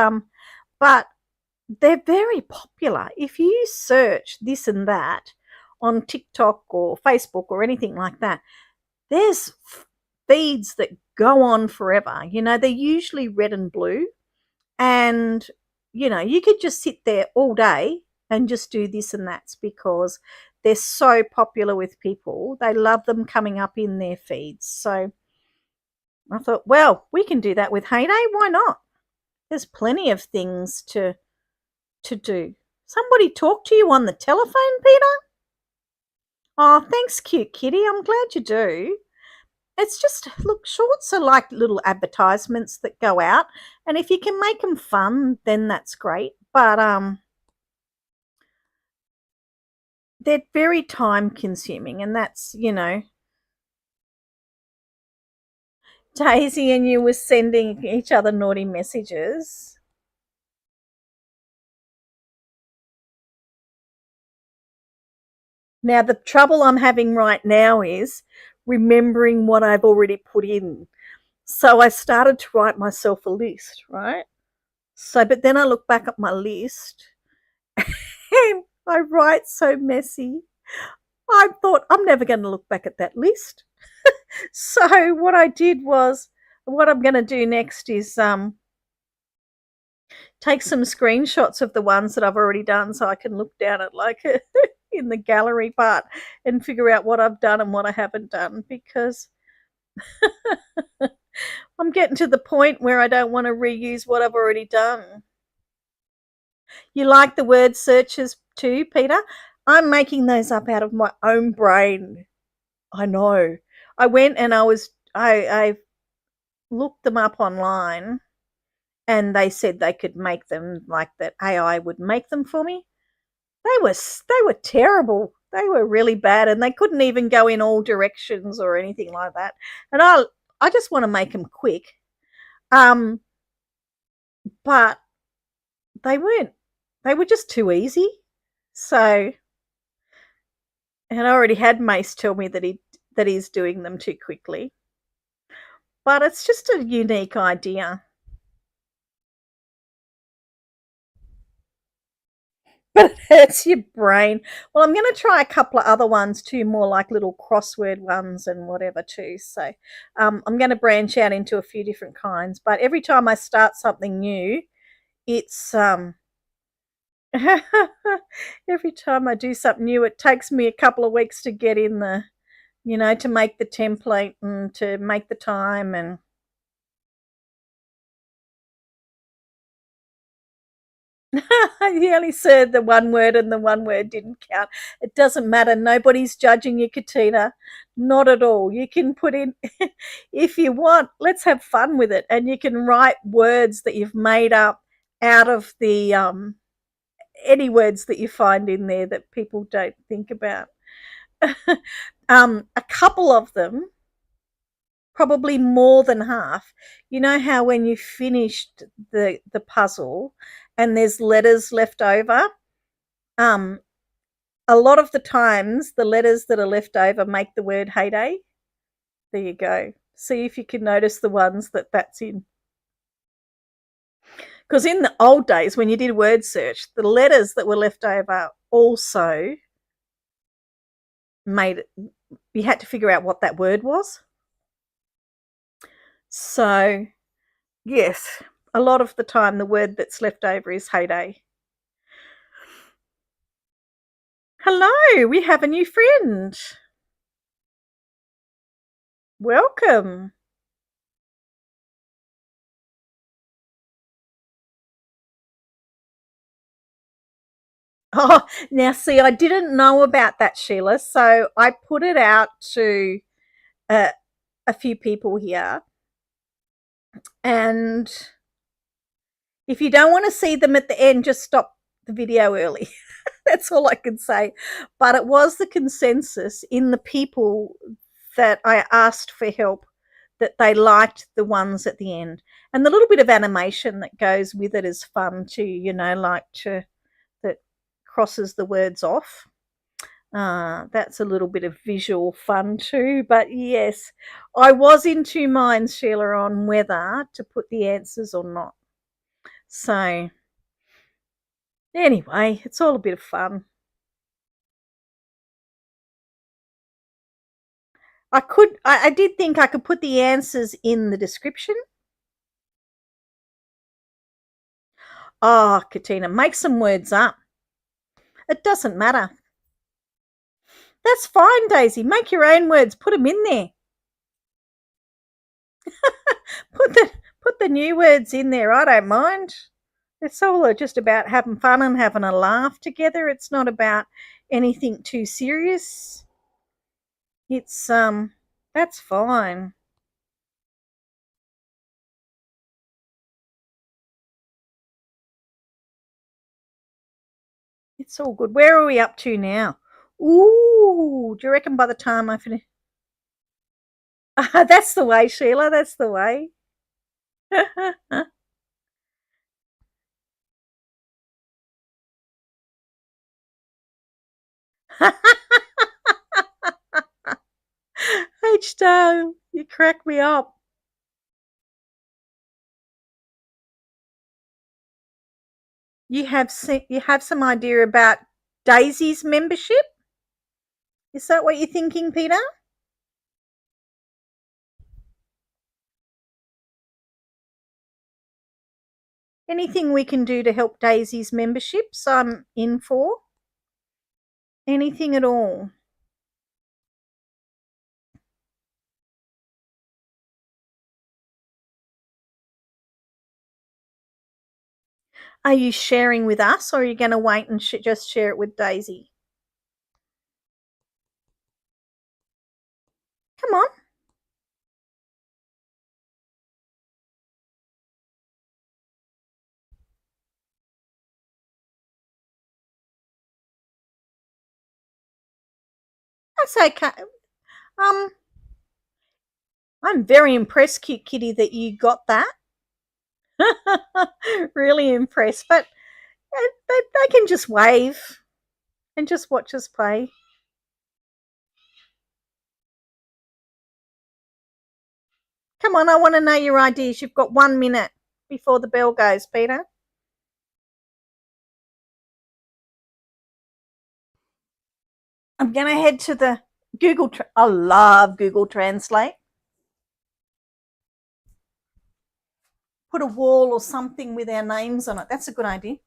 but they're very popular. If you search this and that on TikTok or Facebook or anything like that, there's feeds that go on forever. They're usually red and blue, and you could just sit there all day and just do this and that's because they're so popular with people. They love them coming up in their feeds. So I thought, well, we can do that with Heyday. Why not? There's plenty of things to do. Somebody talk to you on the telephone, Peter? Oh, thanks, cute kitty. I'm glad you do. It's just, look, shorts are like little advertisements that go out, and if you can make them fun, then that's great. But they're very time consuming, and that's, Daisy and you were sending each other naughty messages. Now, the trouble I'm having right now is remembering what I've already put in. So I started to write myself a list, right? So, but then I look back at my list and I write so messy. I thought I'm never going to look back at that list. So what I did was, what I'm going to do next is take some screenshots of the ones that I've already done so I can look down at like in the gallery part and figure out what I've done and what I haven't done, because I'm getting to the point where I don't want to reuse what I've already done. You like the word searches too, Peter? I'm making those up out of my own brain. I know. I went and I looked them up online, and they said they could make them, like that AI would make them for me. They were terrible. They were really bad, and they couldn't even go in all directions or anything like that. And I just want to make them quick. But they weren't. They were just too easy. So, and I already had Mace tell me that he's doing them too quickly. But it's just a unique idea. But it hurts your brain. Well, I'm going to try a couple of other ones too, more like little crossword ones and whatever too. So I'm going to branch out into a few different kinds. But every time I start something new, it's every time I do something new, it takes me a couple of weeks to get in the, to make the template and to make the time. And he only said the one word, and the one word didn't count. It doesn't matter. Nobody's judging you, Katina. Not at all. You can put in, if you want, let's have fun with it. And you can write words that you've made up out of the, any words that you find in there that people don't think about. A couple of them, probably more than half. You know how when you finished the puzzle and there's letters left over, a lot of the times the letters that are left over make the word heyday. There you go. See if you can notice the ones that's in. Because in the old days when you did word search, the letters that were left over also made it, you had to figure out what that word was. So, yes, a lot of the time the word that's left over is heyday. Hello, we have a new friend. Welcome. Oh, now see, I didn't know about that, Sheila. So I put it out to a few people here. And if you don't want to see them at the end, just stop the video early. That's all I can say. But it was the consensus in the people that I asked for help that they liked the ones at the end. And the little bit of animation that goes with it is fun too, that crosses the words off. That's a little bit of visual fun too. But yes, I was in two minds, Sheila, on whether to put the answers or not. So anyway, it's all a bit of fun. I did think I could put the answers in the description. Oh, Katina, make some words up. It doesn't matter. That's fine, Daisy. Make your own words. Put them in there. put the new words in there. I don't mind. It's all just about having fun and having a laugh together. It's not about anything too serious. It's That's fine. It's all good. Where are we up to now? Ooh, do you reckon by the time I finish? That's the way, Sheila. That's the way. H-Dale, you crack me up. You have some idea about Daisy's membership? Is that what you're thinking, Peter? Anything we can do to help Daisy's memberships, I'm in for. Anything at all. Are you sharing with us, or are you going to wait and just share it with Daisy? Come on. That's okay. I'm very impressed, cute kitty, that you got that. Really impressed. But they can just wave and just watch us play. Come on, I want to know your ideas. You've got 1 minute before the bell goes, Peter. I'm going to head to the Google. I love Google Translate. Put a wall or something with our names on it. That's a good idea.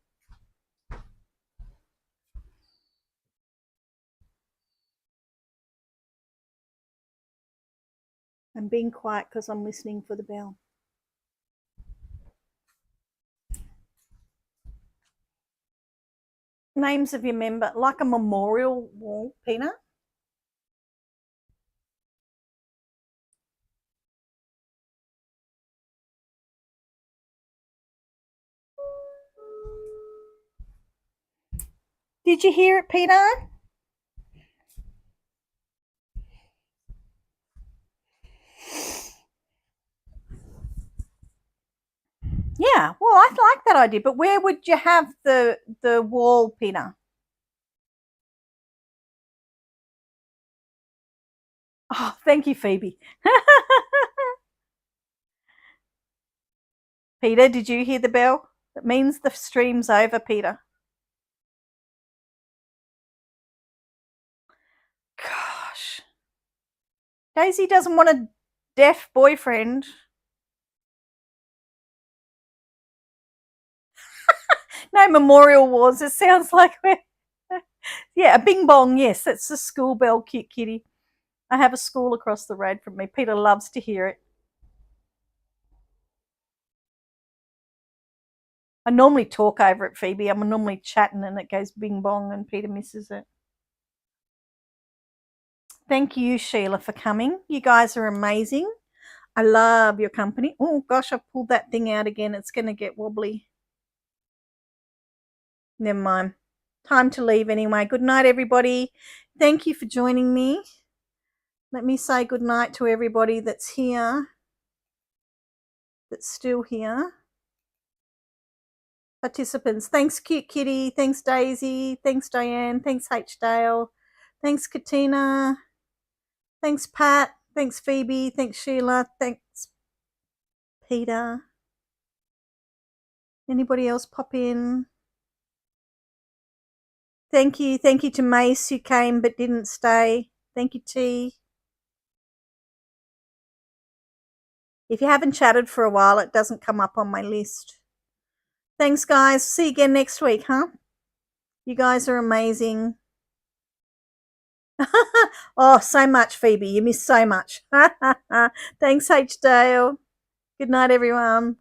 I'm being quiet because I'm listening for the bell. Names of your member, like a memorial wall, Peter. Did you hear it, Peter? Yeah, well, I like that idea, but where would you have the wall, Peter? Oh, thank you, Phoebe. Peter, did you hear the bell? It means the stream's over, Peter. Gosh. Daisy doesn't want a deaf boyfriend. No memorial wars. It sounds like we're... Yeah, a bing bong. Yes, that's the school bell, cute kitty. I have a school across the road from me. Peter loves to hear it. I normally talk over it, Phoebe. I'm normally chatting and it goes bing bong and Peter misses it. Thank you, Sheila, for coming. You guys are amazing. I love your company. Oh, gosh, I pulled that thing out again. It's going to get wobbly. Never mind. Time to leave anyway. Good night, everybody. Thank you for joining me. Let me say good night to everybody that's here, that's still here. Participants. Thanks, cute kitty. Thanks, Daisy. Thanks, Diane. Thanks, H-Dale. Thanks, Katina. Thanks, Pat. Thanks, Phoebe. Thanks, Sheila. Thanks, Peter. Anybody else pop in? Thank you. Thank you to Mace, who came but didn't stay. Thank you, T. If you haven't chatted for a while, it doesn't come up on my list. Thanks, guys. See you again next week, huh? You guys are amazing. Oh, so much, Phoebe. You missed so much. Thanks, H. Dale. Good night, everyone.